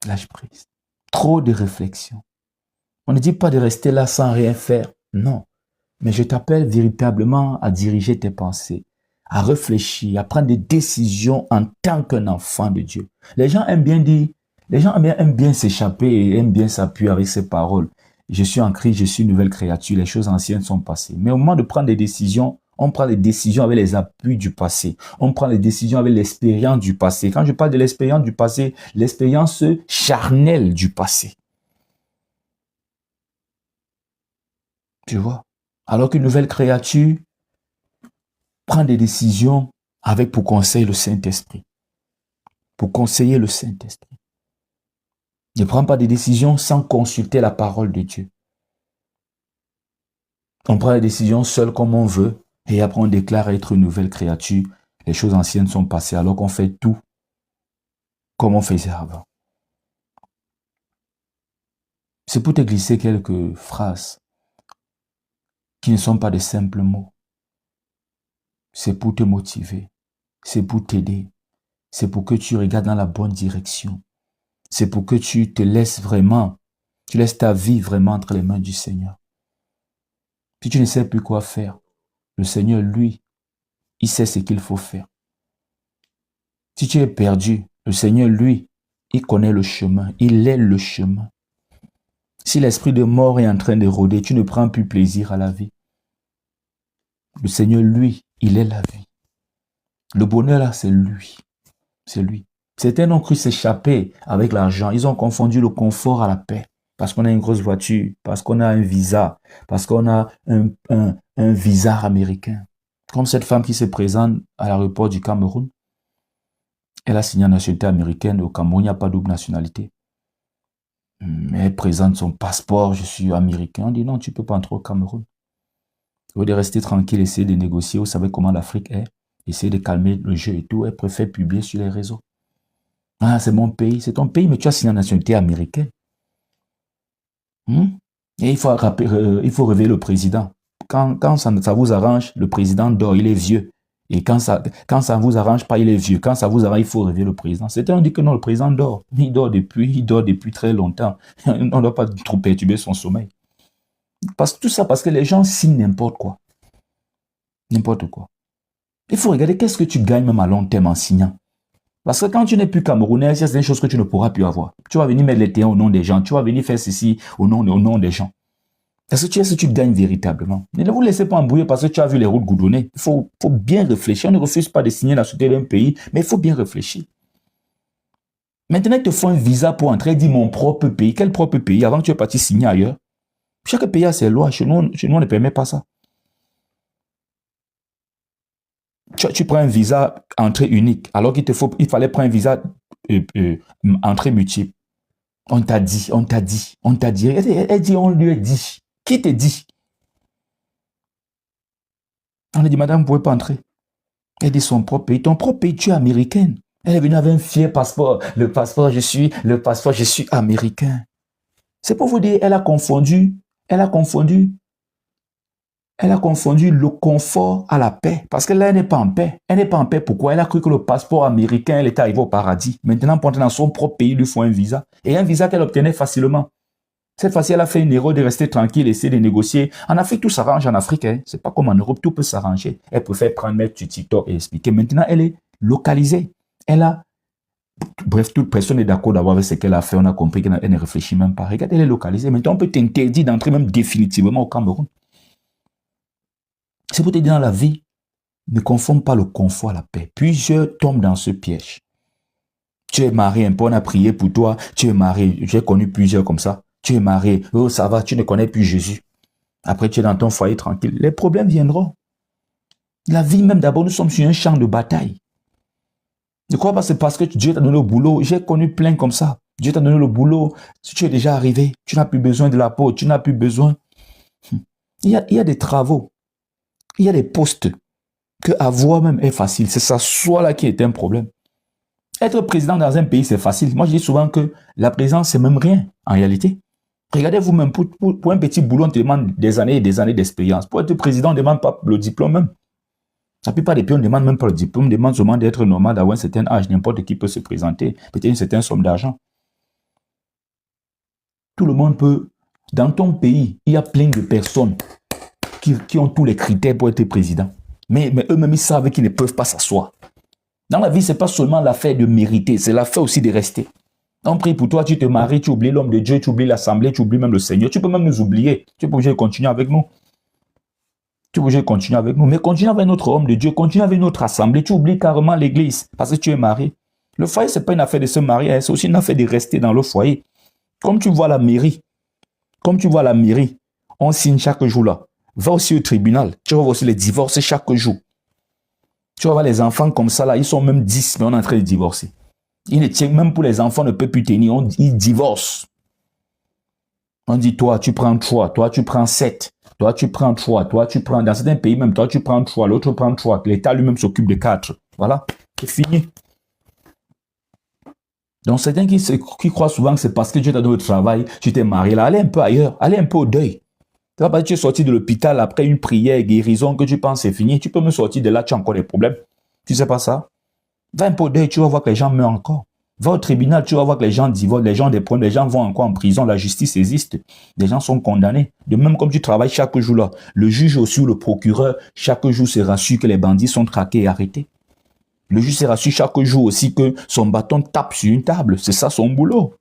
Lâche prise. Trop de réflexion. On ne dit pas de rester là sans rien faire. Non. Mais je t'appelle véritablement à diriger tes pensées, à réfléchir, à prendre des décisions en tant qu'un enfant de Dieu. Les gens aiment bien dire, les gens aiment bien s'échapper et aiment bien s'appuyer avec ces paroles. Je suis en Christ, je suis une nouvelle créature, les choses anciennes sont passées. Mais au moment de prendre des décisions, on prend des décisions avec les appuis du passé. On prend les décisions avec l'expérience du passé. Quand je parle de l'expérience du passé, l'expérience charnelle du passé. Tu vois? Alors qu'une nouvelle créature prend des décisions avec pour conseil le Saint-Esprit. Pour conseiller le Saint-Esprit. Ne prend pas des décisions sans consulter la parole de Dieu. On prend les décisions seul comme on veut et après on déclare être une nouvelle créature. Les choses anciennes sont passées alors qu'on fait tout comme on faisait avant. C'est pour te glisser quelques phrases qui ne sont pas de simples mots. C'est pour te motiver. C'est pour t'aider. C'est pour que tu regardes dans la bonne direction. C'est pour que tu te laisses vraiment, tu laisses ta vie vraiment entre les mains du Seigneur. Si tu ne sais plus quoi faire, le Seigneur, lui, il sait ce qu'il faut faire. Si tu es perdu, le Seigneur, lui, il connaît le chemin, il est le chemin. Si l'esprit de mort est en train de rôder, tu ne prends plus plaisir à la vie. Le Seigneur, lui, il est la vie. Le bonheur là, c'est lui. C'est lui. Certains ont cru s'échapper avec l'argent. Ils ont confondu le confort à la paix. Parce qu'on a une grosse voiture, parce qu'on a un visa, parce qu'on a un visa américain. Comme cette femme qui se présente à l'aéroport du Cameroun. Elle a signé la nationalité américaine. Au Cameroun, il n'y a pas de double nationalité. Mais elle présente son passeport, je suis américain. On dit non, tu ne peux pas entrer au Cameroun. Au lieu de rester tranquille, essayer de négocier, vous savez comment l'Afrique est. Essayer de calmer le jeu et tout. Elle préfère publier sur les réseaux. Ah, c'est mon pays, c'est ton pays, mais tu as signé la nationalité américaine. Et il faut réveiller le président. Quand ça vous arrange, le président dort, il est vieux. Et quand ça ne vous arrange pas, il est vieux. Quand ça vous arrange, il faut réveiller le président. Certains ont dit que non, le président dort. Il dort depuis très longtemps. On ne doit pas trop perturber son sommeil. Tout ça parce que les gens signent n'importe quoi. N'importe quoi. Il faut regarder qu'est-ce que tu gagnes même à long terme en signant. Parce que quand tu n'es plus camerounais, c'est des choses que tu ne pourras plus avoir. Tu vas venir mettre les terrains au nom des gens. Tu vas venir faire ceci au nom des gens. Est-ce que tu gagnes véritablement? Mais ne vous laissez pas embrouiller parce que tu as vu les routes goudronnées. Il faut bien réfléchir. On ne refuse pas de signer la société d'un pays, mais il faut bien réfléchir. Maintenant, il te faut un visa pour entrer. Dis mon propre pays. Quel propre pays? Avant que tu es parti signer ailleurs. Chaque pays a ses lois. Chez nous, on ne permet pas ça. Tu prends un visa entrée unique, alors qu'il fallait prendre un visa entrée multiple. On t'a dit. Elle dit, on lui a dit. Qui te dit? On a dit, madame, vous ne pouvez pas entrer. Elle dit son propre pays. Ton propre pays, tu es américaine. Elle est venue avec un fier passeport. Le passeport, je suis américain. C'est pour vous dire, elle a confondu le confort à la paix. Parce que là, elle n'est pas en paix. Elle n'est pas en paix. Pourquoi? Elle a cru que le passeport américain, elle était arrivée au paradis. Maintenant, pour entrer dans son propre pays, il lui faut un visa. Et un visa qu'elle obtenait facilement. Cette fois-ci, elle a fait une erreur de rester tranquille, essayer de négocier. En Afrique, tout s'arrange en Afrique. Hein. C'est pas comme en Europe, tout peut s'arranger. Elle préfère mettre sur TikTok et expliquer. Maintenant, elle est localisée. Bref, toute personne n'est d'accord d'avoir avec ce qu'elle a fait. On a compris qu'elle ne réfléchit même pas. Regarde, elle est localisée. Maintenant, on peut t'interdire d'entrer même définitivement au Cameroun. C'est pour te dire dans la vie, ne confonde pas le confort à la paix. Plusieurs tombent dans ce piège. Tu es marié, un peu, on a prié pour toi. Tu es marié. J'ai connu plusieurs comme ça. Tu es marié. Oh, ça va, tu ne connais plus Jésus. Après, tu es dans ton foyer tranquille. Les problèmes viendront. La vie même, d'abord, nous sommes sur un champ de bataille. Ne crois pas que c'est parce que Dieu t'a donné le boulot. J'ai connu plein comme ça. Dieu t'a donné le boulot. Si tu es déjà arrivé, tu n'as plus besoin de la peau. Tu n'as plus besoin. Il y a des travaux. Il y a des postes. que avoir même est facile. C'est ça, soit là qui est un problème. Être président dans un pays, c'est facile. Moi, je dis souvent que la présidence, c'est même rien, en réalité. Regardez vous-même, pour un petit boulot, on te demande des années et des années d'expérience. Pour être président, on ne demande pas le diplôme même. La plupart des pays, on ne demande même pas le diplôme, on demande seulement d'être normal, d'avoir un certain âge. N'importe qui peut se présenter, peut-être une certaine somme d'argent. Tout le monde peut. Dans ton pays, il y a plein de personnes qui ont tous les critères pour être président. Mais eux-mêmes, ils savent qu'ils ne peuvent pas s'asseoir. Dans la vie, ce n'est pas seulement l'affaire de mériter, c'est l'affaire aussi de rester. On prie pour toi, tu te maries, tu oublies l'homme de Dieu, tu oublies l'assemblée, tu oublies même le Seigneur. Tu peux même nous oublier. Tu es obligé de continuer avec nous. Tu es obligé de continuer avec nous. Mais continue avec notre homme de Dieu, continue avec notre assemblée. Tu oublies carrément l'église parce que tu es marié. Le foyer, ce n'est pas une affaire de se marier, c'est aussi une affaire de rester dans le foyer. Comme tu vois la mairie, on signe chaque jour là. Va aussi au tribunal. Tu vas voir aussi les divorces chaque jour. Tu vas voir les enfants comme ça là, ils sont même 10, mais on est en train de divorcer. Ils ne tiennent même pour les enfants, ne peuvent plus tenir. Ils divorcent. On dit, toi, tu prends 3, toi, tu prends 7, toi, tu prends 3, toi, tu prends, dans certains pays même, toi, tu prends 3, l'autre prend 3. L'État lui-même s'occupe de 4. Voilà, c'est fini. Donc, certains qui croient souvent que c'est parce que tu es dans le travail, tu t'es marié là, allez un peu ailleurs, allez un peu au deuil. Tu vas pas, tu es sorti de l'hôpital après une prière, guérison, que tu penses c'est fini. Tu peux me sortir de là, tu as encore des problèmes. Tu sais pas ça? Va un peu au deuil, tu vas voir que les gens meurent encore. Va au tribunal, tu vas voir que les gens divorcent, les gens ont des problèmes, les gens vont encore en prison, la justice existe. Les gens sont condamnés. De même comme tu travailles chaque jour là, le juge aussi ou le procureur, chaque jour se rassure que les bandits sont traqués et arrêtés. Le juge se rassure chaque jour aussi que son bâton tape sur une table. C'est ça son boulot.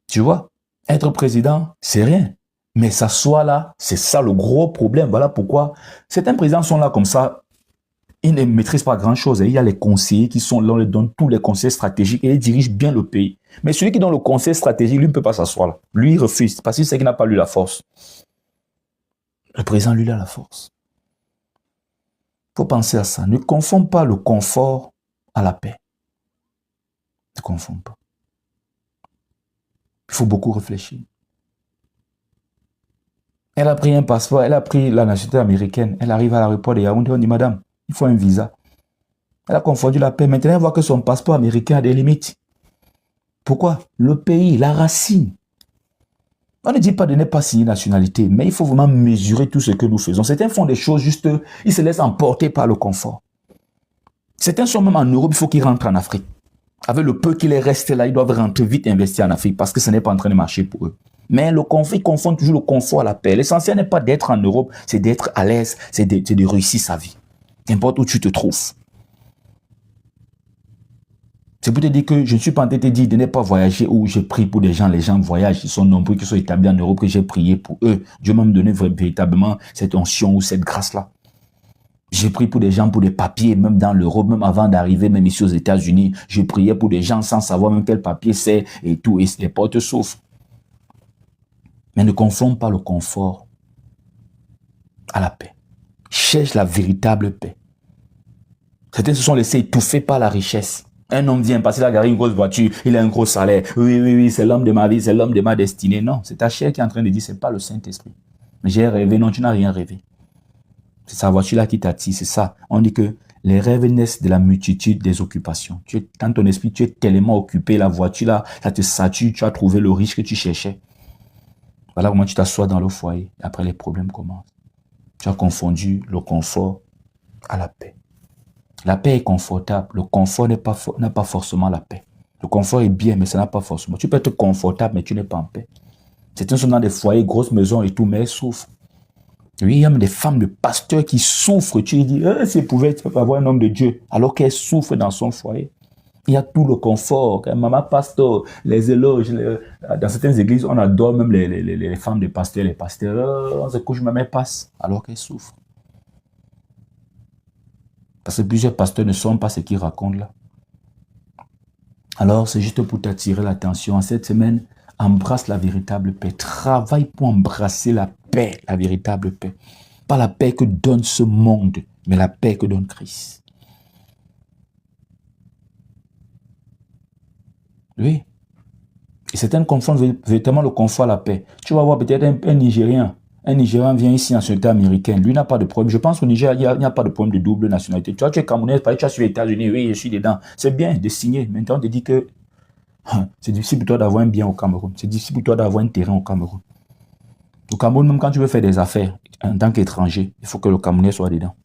Tu vois, être président, c'est rien. Mais s'asseoir là, c'est ça le gros problème. Voilà pourquoi certains présidents sont là comme ça. Ils ne maîtrisent pas grand-chose. Il y a les conseillers qui sont là, on leur donne tous les conseils stratégiques et ils dirigent bien le pays. Mais celui qui donne le conseil stratégique, lui, ne peut pas s'asseoir là. Lui, il refuse parce qu'il sait qu'il n'a pas lui la force. Le président, lui, il a la force. Il faut penser à ça. Ne confonds pas le confort à la paix. Ne confonds pas. Il faut beaucoup réfléchir. Elle a pris un passeport, elle a pris la nationalité américaine. Elle arrive à l'aéroport de Yaoundé, on dit, madame, il faut un visa. Elle a confondu la paix. Maintenant, elle voit que son passeport américain a des limites. Pourquoi? Le pays, la racine. On ne dit pas de ne pas signer nationalité, mais il faut vraiment mesurer tout ce que nous faisons. Certains font des choses juste, ils se laissent emporter par le confort. Certains sont même en Europe, il faut qu'ils rentrent en Afrique. Avec le peu qui les reste là, ils doivent rentrer vite investir en Afrique parce que ce n'est pas en train de marcher pour eux. Mais le confort, ils confondent toujours le confort à la paix. L'essentiel n'est pas d'être en Europe, c'est d'être à l'aise, c'est de réussir sa vie. N'importe où tu te trouves. C'est pour te dire que je ne suis pas en train de te dire de ne pas voyager où j'ai prié pour des gens. Les gens voyagent, ils sont nombreux, qui sont établis en Europe, que j'ai prié pour eux. Dieu m'a donné véritablement cette onction ou cette grâce-là. J'ai prié pour des gens, pour des papiers, même dans l'Europe, même avant d'arriver, même ici aux États-Unis. Je priais pour des gens sans savoir même quel papier c'est et tout, et les portes s'ouvrent. Mais ne confonds pas le confort à la paix. Cherche la véritable paix. Certains se sont laissés étouffer par la richesse. Un homme vient passer la garé une grosse voiture, il a un gros salaire. Oui, c'est l'homme de ma vie, c'est l'homme de ma destinée. Non, c'est ta chair qui est en train de dire, c'est pas le Saint-Esprit. J'ai rêvé, non, tu n'as rien rêvé. C'est sa voiture-là qui t'attire, c'est ça. On dit que les rêves naissent de la multitude des occupations. Dans ton esprit, tu es tellement occupé, la voiture-là, ça te sature, tu as trouvé le riche que tu cherchais. Voilà comment tu t'assois dans le foyer. Après, les problèmes commencent. Tu as confondu le confort à la paix. La paix est confortable. Le confort n'a pas forcément la paix. Le confort est bien, mais ça n'a pas forcément. Tu peux être confortable, mais tu n'es pas en paix. Certains sont dans des foyers, grosses maisons et tout, mais elles souffrent. Oui, il y a même des femmes de pasteurs qui souffrent. Tu dis, si pouvait avoir un homme de Dieu, alors qu'elle souffre dans son foyer. Il y a tout le confort. Maman pasteur, les éloges. Dans certaines églises, on adore même les femmes de pasteurs, les pasteurs. On se couche, maman passe, alors qu'elle souffre. Parce que plusieurs pasteurs ne sont pas ce qu'ils racontent là. Alors, c'est juste pour t'attirer l'attention. En cette semaine, embrasse la véritable paix. Travaille pour embrasser la paix, la véritable paix. Pas la paix que donne ce monde, mais la paix que donne Christ. Oui. Et certains confondent véritablement le confort à la paix. Tu vas voir peut-être un Nigérien. Un Nigérian vient ici en nationalité américaine. Lui n'a pas de problème. Je pense qu'au Niger, il n'y a pas de problème de double nationalité. Tu vois, tu es Camerounais, tu as sur les États-Unis, oui, je suis dedans. C'est bien de signer. Maintenant, on te dit que c'est difficile pour toi d'avoir un bien au Cameroun. C'est difficile pour toi d'avoir un terrain au Cameroun. Au Cameroun, même quand tu veux faire des affaires en tant qu'étranger, il faut que le Camerounais soit dedans.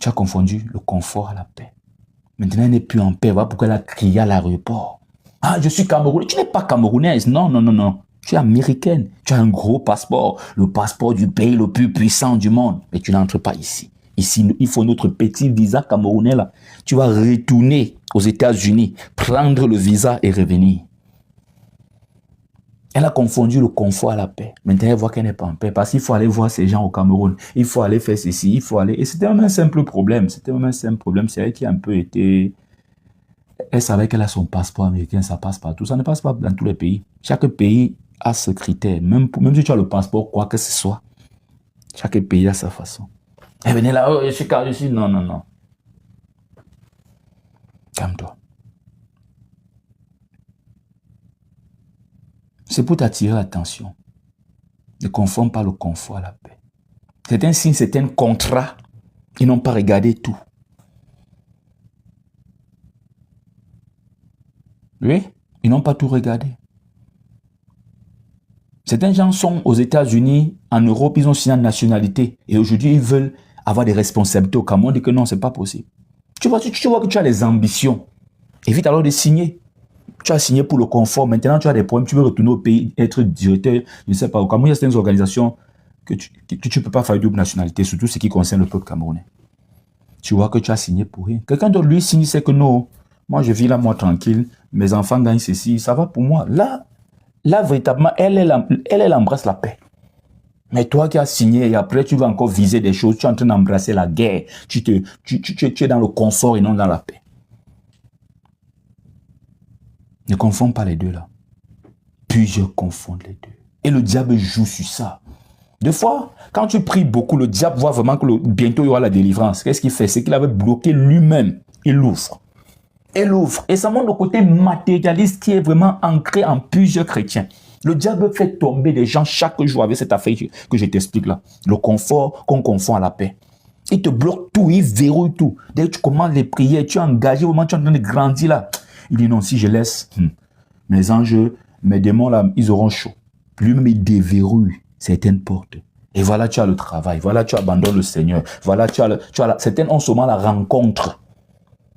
Tu as confondu le confort à la paix. Maintenant, elle n'est plus en paix. Voilà pourquoi elle a crié à l'aéroport. Ah, je suis Camerounais. Tu n'es pas Camerounaise. Non, non, non, non. Tu es américaine. Tu as un gros passeport. Le passeport du pays le plus puissant du monde. Mais tu n'entres pas ici. Ici, il faut notre petit visa camerounais là. Tu vas retourner aux États-Unis, prendre le visa et revenir. Elle a confondu le confort à la paix. Maintenant, elle voit qu'elle n'est pas en paix parce qu'il faut aller voir ces gens au Cameroun. Il faut aller faire ceci, il faut aller... Et c'était même un simple problème. C'était même un simple problème. C'est elle qui a un peu été... Elle savait qu'elle a son passeport américain, ça passe partout. Ça ne passe pas dans tous les pays. Chaque pays a ce critère. Même si tu as le passeport, quoi que ce soit, chaque pays a sa façon. Elle venait là, oh, je suis... Non, non, non. Calme-toi. C'est pour t'attirer l'attention. Ne confonds pas le confort à la paix. C'est un signe, c'est un contrat. Ils n'ont pas regardé tout. Oui, ils n'ont pas tout regardé. Certains gens sont aux États-Unis, en Europe, ils ont signé une nationalité. Et aujourd'hui, ils veulent avoir des responsabilités au Cameroun. On dit que non, c'est pas possible. Tu vois que tu as les ambitions. Évite alors de signer. Tu as signé pour le confort. Maintenant, tu as des problèmes. Tu veux retourner au pays, être directeur. Je ne sais pas. Au Cameroun, il y a certaines organisations que tu ne peux pas faire double nationalité, surtout ce qui concerne le peuple camerounais. Tu vois que tu as signé pour rien. Quelqu'un d'autre, lui, signe, c'est que non. Moi, je vis là, moi, tranquille. Mes enfants gagnent ceci. Ça va pour moi. Là, véritablement, elle embrasse la paix. Mais toi qui as signé et après, tu vas encore viser des choses. Tu es en train d'embrasser la guerre. Tu es dans le confort et non dans la paix. Ne confonds pas les deux là. Puis je confonds les deux. Et le diable joue sur ça. Des fois, quand tu pries beaucoup, le diable voit vraiment que bientôt il y aura la délivrance. Qu'est-ce qu'il fait? C'est qu'il avait bloqué lui-même. Il l'ouvre. Elle ouvre. Et ça montre le côté matérialiste qui est vraiment ancré en plusieurs chrétiens. Le diable fait tomber des gens chaque jour avec cette affaire que je t'explique là. Le confort qu'on confond à la paix. Il te bloque tout, il verrouille tout. Dès que tu commences les prières, tu es engagé, au moment où tu es en train de grandir là. Il dit non, si je laisse mes anges, mes démons là, ils auront chaud. Lui-même, il déverrouille certaines portes. Et voilà, tu as le travail. Voilà, tu abandonnes le Seigneur. Voilà, certaines ont seulement la rencontre.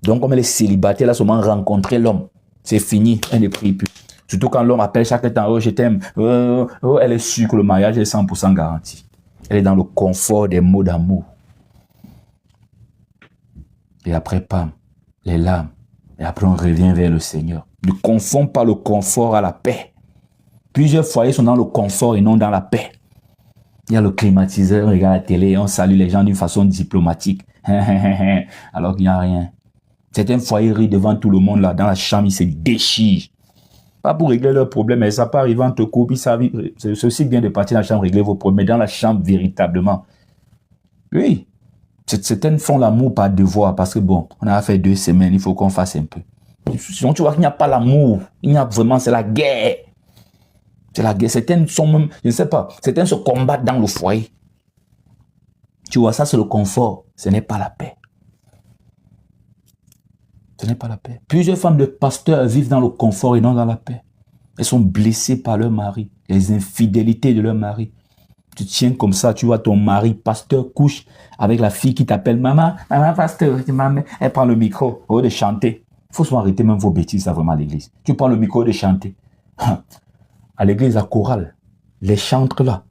Donc, comme elle est célibataire, elle a seulement rencontré l'homme. C'est fini, elle ne prie plus. Surtout quand l'homme appelle chaque temps, oh, je t'aime. Elle est sûre que le mariage est 100% garanti. Elle est dans le confort des mots d'amour. Et après, pam, les larmes. Et après, on revient vers le Seigneur. Ne confonds pas le confort à la paix. Plusieurs foyers sont dans le confort et non dans la paix. Il y a le climatiseur, on regarde la télé, on salue les gens d'une façon diplomatique. Alors qu'il n'y a rien. Certains foyers rient devant tout le monde là, dans la chambre, ils se déchirent. Pas pour régler leurs problèmes, mais ça peut arriver entre couples. C'est aussi bien de partir dans la chambre régler vos problèmes, mais dans la chambre véritablement. Oui, certaines font l'amour par devoir, parce que bon, on a fait 2 semaines, il faut qu'on fasse un peu. Sinon, tu vois qu'il n'y a pas l'amour. Il y a vraiment, c'est la guerre. C'est la guerre. Certaines sont même, je ne sais pas, certaines se combattent dans le foyer. Tu vois, ça c'est le confort. Ce n'est pas la paix. Ce n'est pas la paix. Plusieurs femmes de pasteurs vivent dans le confort et non dans la paix. Elles sont blessées par leur mari, les infidélités de leur mari. Tu tiens comme ça, tu vois ton mari, pasteur, couche avec la fille qui t'appelle maman, maman, pasteur, maman. Elle prend le micro, au lieu de chanter. Il faut souvent arrêter même vos bêtises, ça vraiment à l'église. Tu prends le micro de chanter. À l'église, à chorale, les chantres là,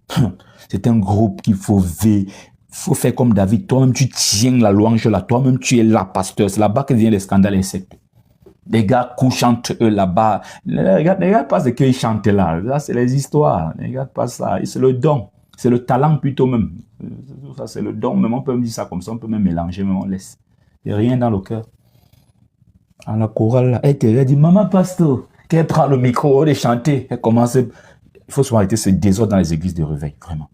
c'est un groupe qu'il faut veiller. Il faut faire comme David. Toi-même, tu tiens la louange là. Toi-même, tu es là, pasteur. C'est là-bas que viennent les scandales insectes. Les gars chantent eux là-bas. Ne regarde pas ce qu'ils chantent là. Là, c'est les histoires. Ne regarde pas ça. C'est le don. C'est le talent plutôt même. Ça, c'est le don. Même on peut même dire ça comme ça. On peut même mélanger, mais on laisse. Il n'y a rien dans le cœur. À la chorale là, elle te dit, maman pasteur, qu'elle prend le micro, elle chanter. Elle commence. Il faut souvent arrêter ce désordre dans les églises de réveil. Vraiment.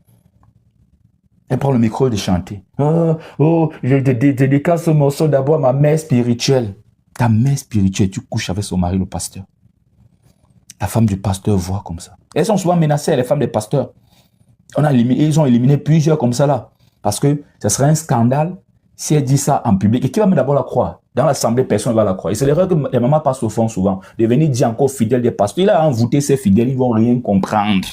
Elle prend le micro de chanter. Je dédicace ce morceau d'abord à ma mère spirituelle. Ta mère spirituelle, tu couches avec son mari, le pasteur. La femme du pasteur voit comme ça. Elles sont souvent menacées, les femmes des pasteurs. Ils ont éliminé plusieurs comme ça là. Parce que ce serait un scandale si elle dit ça en public. Et qui va me d'abord la croire? Dans l'assemblée, personne ne va la croire. Et c'est l'erreur que les mamans passent au fond souvent. De venir dire encore fidèle des pasteurs. Il a envoûté ses fidèles, ils ne vont rien comprendre.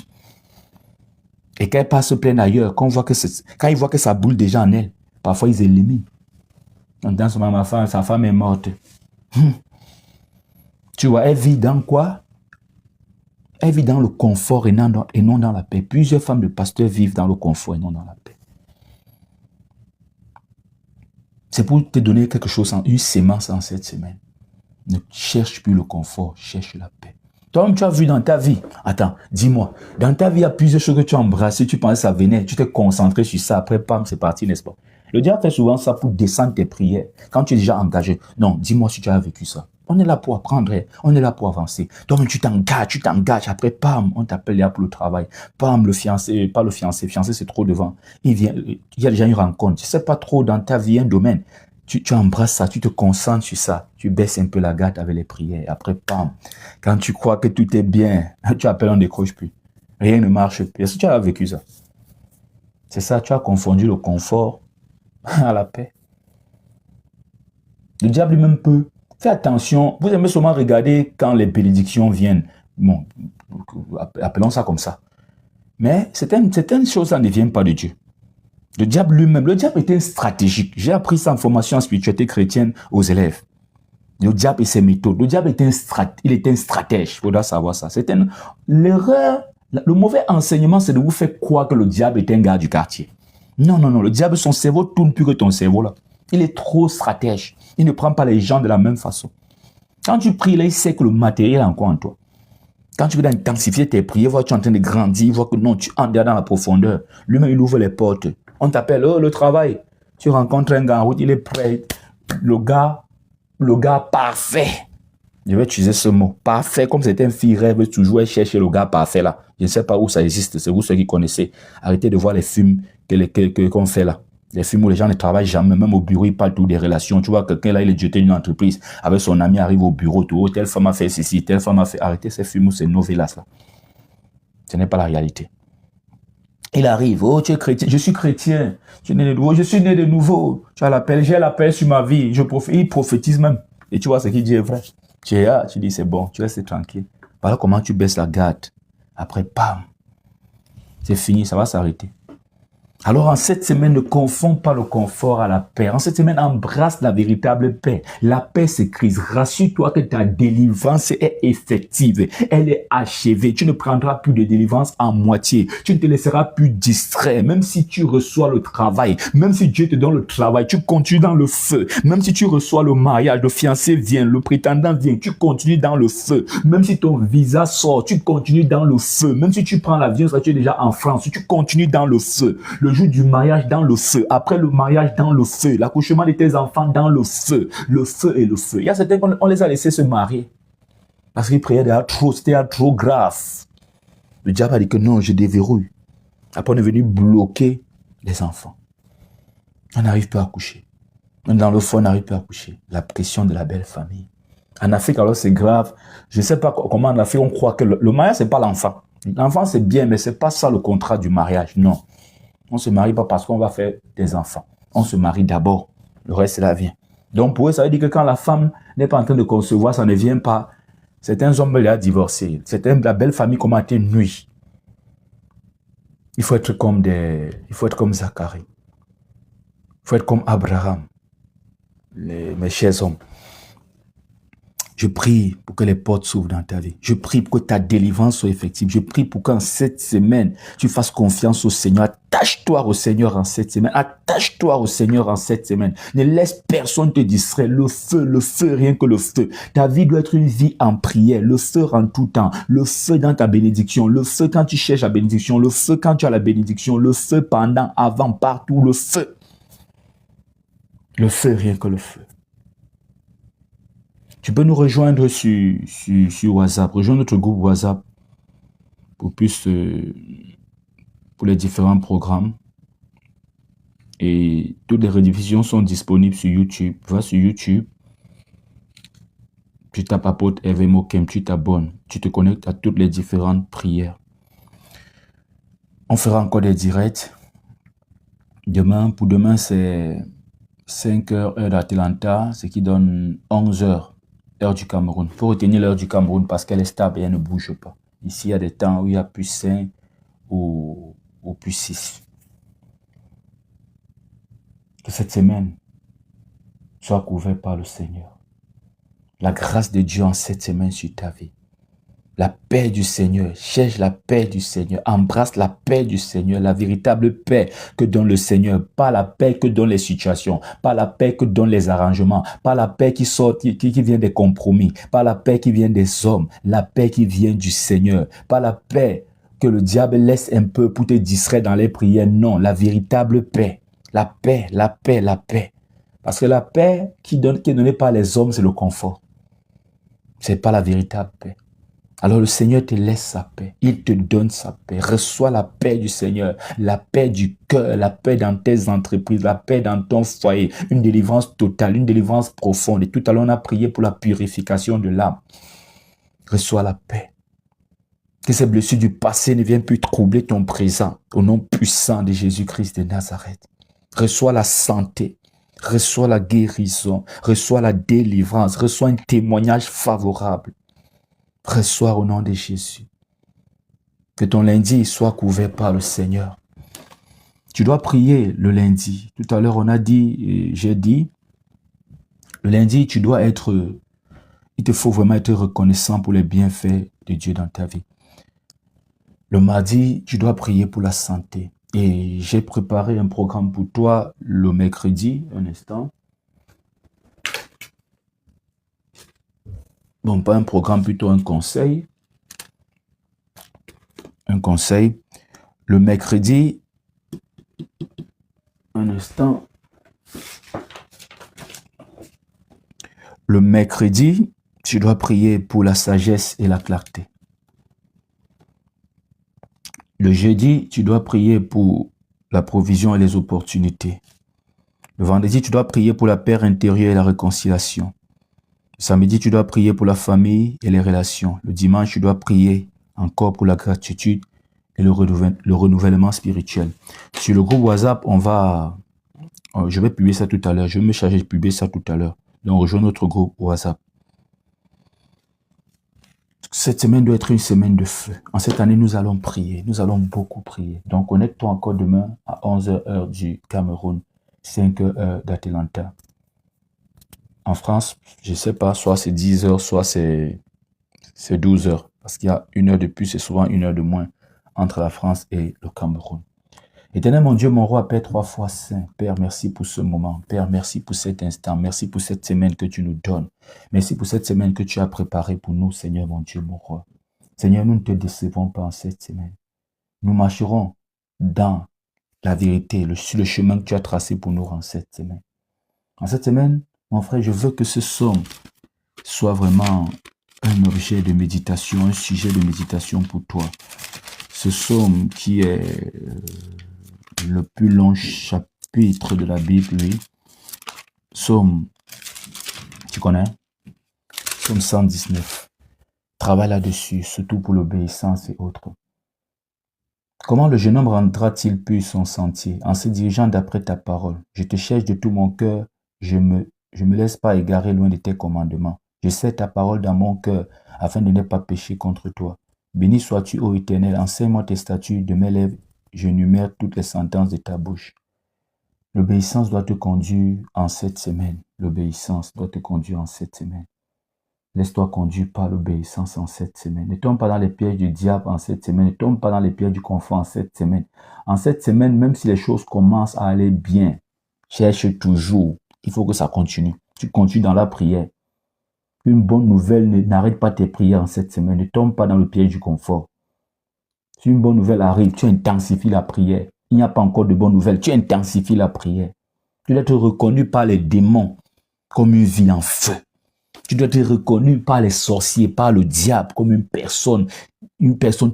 Et quand elle passe se plaindre ailleurs, quand ils voient que ça boule déjà en elle, parfois ils éliminent. Dans ce moment, sa femme est morte. Tu vois, elle vit dans quoi? Elle vit dans le confort et non dans la paix. Plusieurs femmes de pasteurs vivent dans le confort et non dans la paix. C'est pour te donner quelque chose, une sémence en cette semaine. Ne cherche plus le confort, cherche la paix. Toi-même, tu as vu dans ta vie, attends, dis-moi, dans ta vie, il y a plusieurs choses que tu as embrassées, tu pensais que ça venait, tu t'es concentré sur ça, après, pam, c'est parti, n'est-ce pas? Le diable fait souvent ça pour descendre tes prières, quand tu es déjà engagé. Non, dis-moi si tu as vécu ça. On est là pour apprendre, on est là pour avancer. Toi-même, tu t'engages, après, pam, on t'appelle là pour le travail. Pam, le fiancé, pas le fiancé c'est trop devant. Il y a déjà une rencontre. Tu sais pas trop dans ta vie, un domaine. Tu embrasses ça, tu te concentres sur ça, tu baisses un peu la garde avec les prières. Après, pam, quand tu crois que tout est bien, tu appelles, on ne décroche plus. Rien ne marche plus. Est-ce que tu as vécu ça? C'est ça, tu as confondu le confort à la paix. Le diable lui-même peut. Fais attention, vous aimez seulement regarder quand les bénédictions viennent. Bon, appelons ça comme ça. Mais certaines choses, ça ne viennent pas de Dieu. Le diable lui-même, le diable était stratégique. J'ai appris ça en formation en spiritualité chrétienne aux élèves. Le diable et ses méthodes. Le diable était un stratège. Il faudra savoir ça. L'erreur, le mauvais enseignement, c'est de vous faire croire que le diable est un gars du quartier. Non. Le diable, son cerveau tourne plus que ton cerveau là. Il est trop stratège. Il ne prend pas les gens de la même façon. Quand tu pries là, il sait que le matériel est encore en toi. Quand tu veux intensifier tes prières, voir que tu es en train de grandir, voir que non, tu entres dans la profondeur. Lui-même, il ouvre les portes. On t'appelle, oh, le travail. Tu rencontres un gars en route, il est prêt. Le gars parfait. Je vais utiliser ce mot. Parfait, comme c'était un fille rêve, toujours chercher le gars parfait là. Je ne sais pas où ça existe, c'est vous ceux qui connaissez. Arrêtez de voir les films qu'on fait là. Les films où les gens ne travaillent jamais, même au bureau, ils parlent tout des relations. Tu vois, quelqu'un là, il est jeté une entreprise, avec son ami, arrive au bureau, tout, telle femme a fait ceci, telle femme a fait. Arrêtez ces films ou ces novellas là. Ce n'est pas la réalité. Il arrive, oh, tu es chrétien, je suis chrétien, je suis né de nouveau, tu as l'appel, j'ai l'appel sur ma vie, il prophétise même. Et tu vois ce qu'il dit est vrai. Tu es là, tu dis c'est bon, tu restes tranquille. Voilà comment tu baisses la garde. Après, bam, c'est fini, ça va s'arrêter. Alors en cette semaine, ne confonds pas le confort à la paix. En cette semaine, embrasse la véritable paix. La paix s'écrit. Rassure-toi que ta délivrance est effective. Elle est achevée. Tu ne prendras plus de délivrance en moitié. Tu ne te laisseras plus distraire. Même si tu reçois le travail, même si Dieu te donne le travail, tu continues dans le feu. Même si tu reçois le mariage, le fiancé vient, le prétendant vient, tu continues dans le feu. Même si ton visa sort, tu continues dans le feu. Même si tu prends l'avion, tu es déjà en France, tu continues dans le feu. Le jour du mariage dans le feu, après le mariage dans le feu, l'accouchement de tes enfants dans le feu et le feu. Il y a certains qu'on les a laissés se marier parce qu'ils priaient c'était trop grave. Le diable a dit que non, je déverrouille. Après on est venu bloquer les enfants. On n'arrive pas à coucher. Dans le feu, on n'arrive pas à coucher. La pression de la belle famille. En Afrique, alors c'est grave. Je ne sais pas comment en Afrique on croit que le mariage, c'est pas l'enfant. L'enfant, c'est bien, mais c'est pas ça le contrat du mariage. Non. On ne se marie pas parce qu'on va faire des enfants. On se marie d'abord. Le reste, cela vient. Donc, pour eux, ça veut dire que quand la femme n'est pas en train de concevoir, ça ne vient pas. Certains hommes l'ont divorcé. La belle famille comment été nuit. Il faut être comme Zacharie. Il faut être comme Abraham. Mes chers hommes. Je prie pour que les portes s'ouvrent dans ta vie. Je prie pour que ta délivrance soit effective. Je prie pour qu'en cette semaine, tu fasses confiance au Seigneur. Attache-toi au Seigneur en cette semaine. Attache-toi au Seigneur en cette semaine. Ne laisse personne te distraire. Le feu, rien que le feu. Ta vie doit être une vie en prière. Le feu en tout temps. Le feu dans ta bénédiction. Le feu quand tu cherches la bénédiction. Le feu quand tu as la bénédiction. Le feu pendant, avant, partout. Le feu. Le feu, rien que le feu. Tu peux nous rejoindre sur WhatsApp. Rejoins notre groupe WhatsApp pour les différents programmes. Et toutes les rediffusions sont disponibles sur YouTube. Va sur YouTube. Tu tapes apôtre Hervé Mokem, tu t'abonnes. Tu te connectes à toutes les différentes prières. On fera encore des directs. Pour demain, c'est 5 heures, heure d'Atlanta, ce qui donne 11 heures, heure du Cameroun. Il faut retenir l'heure du Cameroun parce qu'elle est stable et elle ne bouge pas. Ici, il y a des temps où il y a plus 5 ou plus 6. Que cette semaine soit couverte par le Seigneur. La grâce de Dieu en cette semaine sur ta vie. La paix du Seigneur, cherche la paix du Seigneur, embrasse la paix du Seigneur, la véritable paix que donne le Seigneur, pas la paix que donnent les situations, pas la paix que donnent les arrangements, pas la paix qui vient des compromis, pas la paix qui vient des hommes, la paix qui vient du Seigneur, pas la paix que le diable laisse un peu pour te distraire dans les prières, non, la véritable paix, la paix, la paix, la paix. Parce que la paix qui est donnée par les hommes, c'est le confort. C'est pas la véritable paix. Alors le Seigneur te laisse sa paix. Il te donne sa paix. Reçois la paix du Seigneur. La paix du cœur, la paix dans tes entreprises, la paix dans ton foyer. Une délivrance totale, une délivrance profonde. Et tout à l'heure, on a prié pour la purification de l'âme. Reçois la paix. Que ces blessures du passé ne viennent plus troubler ton présent. Au nom puissant de Jésus-Christ de Nazareth. Reçois la santé. Reçois la guérison. Reçois la délivrance. Reçois un témoignage favorable. Reçois au nom de Jésus. Que ton lundi soit couvert par le Seigneur. Tu dois prier le lundi. Tout à l'heure, on a dit, j'ai dit, le lundi, tu dois être, il te faut vraiment être reconnaissant pour les bienfaits de Dieu dans ta vie. Le mardi, tu dois prier pour la santé. Et j'ai préparé un programme pour toi le mercredi, un instant. Bon, pas un programme, plutôt un conseil. Un conseil. Le mercredi, un instant. Le mercredi, tu dois prier pour la sagesse et la clarté. Le jeudi, tu dois prier pour la provision et les opportunités. Le vendredi, tu dois prier pour la paix intérieure et la réconciliation. Le samedi, tu dois prier pour la famille et les relations. Le dimanche, tu dois prier encore pour la gratitude et le renouvellement spirituel. Sur le groupe WhatsApp, je vais publier ça tout à l'heure. Je vais me charger de publier ça tout à l'heure. Donc, rejoins notre groupe WhatsApp. Cette semaine doit être une semaine de feu. En cette année, nous allons prier. Nous allons beaucoup prier. Donc, connecte-toi encore demain à 11h heure du Cameroun, 5h heure d'Atlanta. En France, je ne sais pas, soit c'est 10h, soit c'est 12h. Parce qu'il y a une heure de plus et souvent une heure de moins entre la France et le Cameroun. Éternel mon Dieu, mon roi, Père 3 fois saint. Père, merci pour ce moment. Père, merci pour cet instant. Merci pour cette semaine que tu nous donnes. Merci pour cette semaine que tu as préparée pour nous, Seigneur mon Dieu, mon roi. Seigneur, nous ne te décevons pas en cette semaine. Nous marcherons dans la vérité, sur le chemin que tu as tracé pour nous en cette semaine. En cette semaine, mon frère, je veux que ce psaume soit vraiment un objet de méditation, un sujet de méditation pour toi. Ce psaume qui est le plus long chapitre de la Bible, oui. Psaume, tu connais? Psaume 119. Travaille là-dessus, surtout pour l'obéissance et autres. Comment le jeune homme rendra-t-il plus son sentier? En se dirigeant d'après ta parole. Je te cherche de tout mon cœur, je me laisse pas égarer loin de tes commandements. Je sais ta parole dans mon cœur, afin de ne pas pécher contre toi. Béni sois-tu, ô Éternel, enseigne-moi tes statuts, de mes lèvres, j'énumère toutes les sentences de ta bouche. L'obéissance doit te conduire en cette semaine. L'obéissance doit te conduire en cette semaine. Laisse-toi conduire par l'obéissance en cette semaine. Ne tombe pas dans les pièges du diable en cette semaine. Ne tombe pas dans les pièges du confort en cette semaine. En cette semaine, même si les choses commencent à aller bien, cherche toujours. Il faut que ça continue. Tu continues dans la prière. Une bonne nouvelle, n'arrête pas tes prières en cette semaine. Ne tombe pas dans le piège du confort. Si une bonne nouvelle arrive, tu intensifies la prière. Il n'y a pas encore de bonnes nouvelles, tu intensifies la prière. Tu dois être reconnu par les démons comme une vie en feu. Tu dois être reconnu par les sorciers, par le diable comme une personne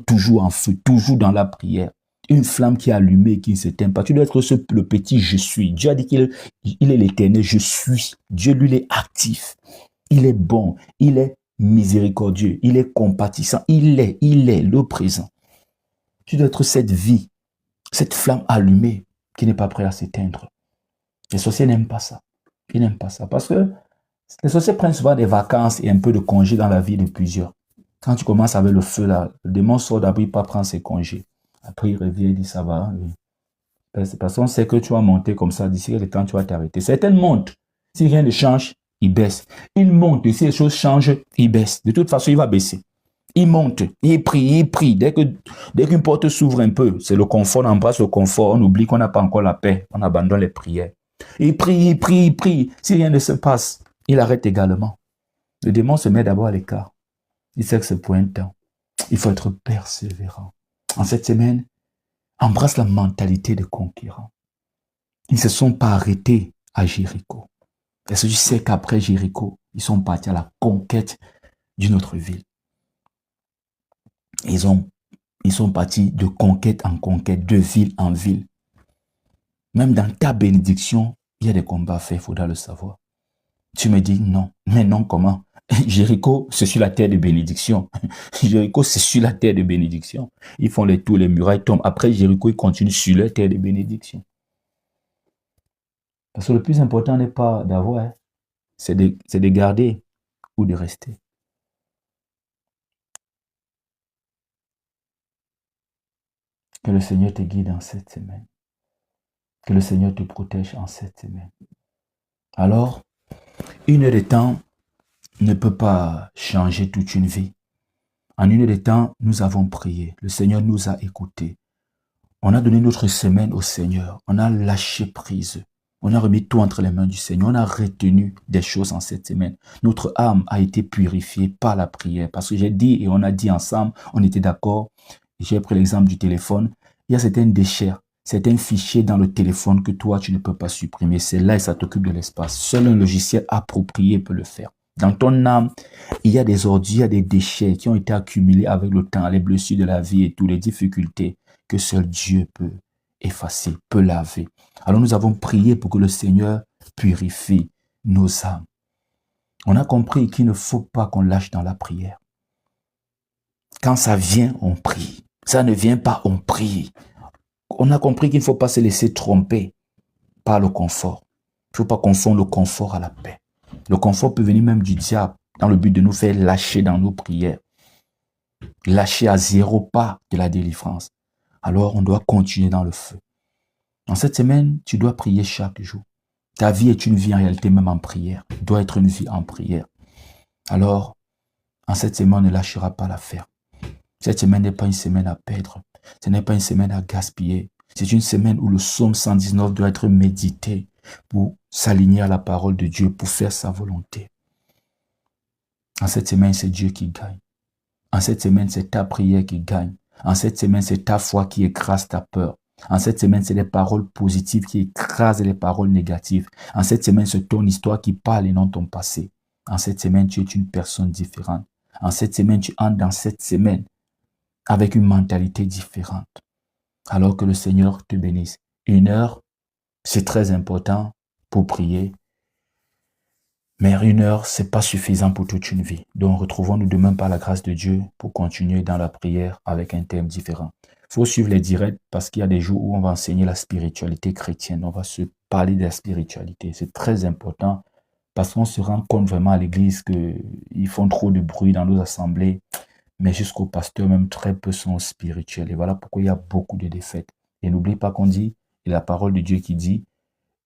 toujours en feu, toujours dans la prière. Une flamme qui est allumée, qui ne s'éteint pas. Tu dois être le petit je suis. Dieu a dit qu'il est l'éternel, je suis. Dieu, lui, il est actif. Il est bon, il est miséricordieux, il est compatissant, il est le présent. Tu dois être cette vie Cette flamme allumée qui n'est pas prête à s'éteindre. Les sorciers n'aiment pas ça. Ils n'aiment pas ça parce que les sorciers prennent souvent des vacances et un peu de congés dans la vie de plusieurs. Quand tu commences avec le feu là, le démon sort d'abord, il pas prendre ses congés. Après, il revient, il dit ça va. Oui. Parce qu'on sait que tu vas monter comme ça, d'ici le temps, tu vas t'arrêter. Certaines montent. Si rien ne change, il baisse. Il monte. Si les choses changent, il baisse. De toute façon, il va baisser. Il monte, il prie, il prie. Dès qu'une porte s'ouvre un peu, c'est le confort, on embrasse le confort, on oublie qu'on n'a pas encore la paix, on abandonne les prières. Il prie, il prie, il prie. Si rien ne se passe, il arrête également. Le démon se met d'abord à l'écart. Il sait que c'est pour un temps. Il faut être persévérant. En cette semaine, embrasse la mentalité de conquérant. Ils ne se sont pas arrêtés à Jéricho. Parce que je sais qu'après Jéricho, ils sont partis à la conquête d'une autre ville. Ils sont partis de conquête en conquête, de ville en ville. Même dans ta bénédiction, il y a des combats faits, il faudra le savoir. Tu me dis non, mais non comment? Jéricho, c'est sur la terre de bénédiction. Jéricho, c'est sur la terre de bénédiction. Ils font les tours, les murailles tombent. Après Jéricho, ils continuent sur la terre de bénédiction. Parce que le plus important n'est pas d'avoir, c'est de garder ou de rester. Que le Seigneur te guide en cette semaine. Que le Seigneur te protège en cette semaine. Alors, une heure de temps ne peut pas changer toute une vie. En une heure de temps, nous avons prié. Le Seigneur nous a écoutés. On a donné notre semaine au Seigneur. On a lâché prise. On a remis tout entre les mains du Seigneur. On a retenu des choses en cette semaine. Notre âme a été purifiée par la prière. Parce que j'ai dit et on a dit ensemble, on était d'accord. J'ai pris l'exemple du téléphone. Il y a certains déchets, certains fichiers dans le téléphone que toi, tu ne peux pas supprimer. C'est là et ça t'occupe de l'espace. Seul un logiciel approprié peut le faire. Dans ton âme, il y a des ordures, il y a des déchets qui ont été accumulés avec le temps, les blessures de la vie et toutes les difficultés que seul Dieu peut effacer, peut laver. Alors nous avons prié pour que le Seigneur purifie nos âmes. On a compris qu'il ne faut pas qu'on lâche dans la prière. Quand ça vient, on prie. Ça ne vient pas, on prie. On a compris qu'il ne faut pas se laisser tromper par le confort. Il ne faut pas confondre le confort à la paix. Le confort peut venir même du diable dans le but de nous faire lâcher dans nos prières. Lâcher à 0 pas de la délivrance. Alors on doit continuer dans le feu. En cette semaine, tu dois prier chaque jour. Ta vie est une vie en réalité même en prière. Elle doit être une vie en prière. Alors, en cette semaine, on ne lâchera pas l'affaire. Cette semaine n'est pas une semaine à perdre. Ce n'est pas une semaine à gaspiller. C'est une semaine où le psaume 119 doit être médité pour s'aligner à la parole de Dieu, pour faire sa volonté. En cette semaine, c'est Dieu qui gagne. En cette semaine, c'est ta prière qui gagne. En cette semaine, c'est ta foi qui écrase ta peur. En cette semaine, c'est les paroles positives qui écrasent les paroles négatives. En cette semaine, c'est ton histoire qui parle et non ton passé. En cette semaine, tu es une personne différente. En cette semaine, tu entres dans cette semaine avec une mentalité différente. Alors que le Seigneur te bénisse. 1 heure, c'est très important pour prier. Mais 1 heure, c'est pas suffisant pour toute une vie. Donc, retrouvons-nous demain par la grâce de Dieu pour continuer dans la prière avec un thème différent. Il faut suivre les directs parce qu'il y a des jours où on va enseigner la spiritualité chrétienne. On va se parler de la spiritualité. C'est très important parce qu'on se rend compte vraiment à l'église qu'ils font trop de bruit dans nos assemblées. Mais jusqu'au pasteur, même très peu sont spirituels. Et voilà pourquoi il y a beaucoup de défaites. Et n'oublie pas qu'on dit, et la parole de Dieu qui dit,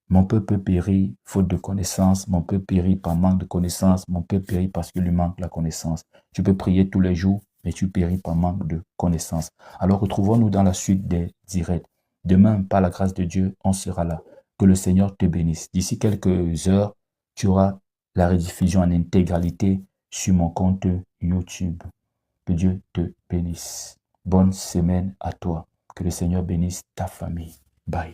mon peuple périt faute de connaissance, mon peuple périt par manque de connaissance, mon peuple périt parce qu'il lui manque la connaissance. Tu peux prier tous les jours, mais tu péris par manque de connaissance. Alors retrouvons-nous dans la suite des directs. Demain, par la grâce de Dieu, on sera là. Que le Seigneur te bénisse. D'ici quelques heures, tu auras la rediffusion en intégralité sur mon compte YouTube. Que Dieu te bénisse. Bonne semaine à toi. Que le Seigneur bénisse ta famille. Bye.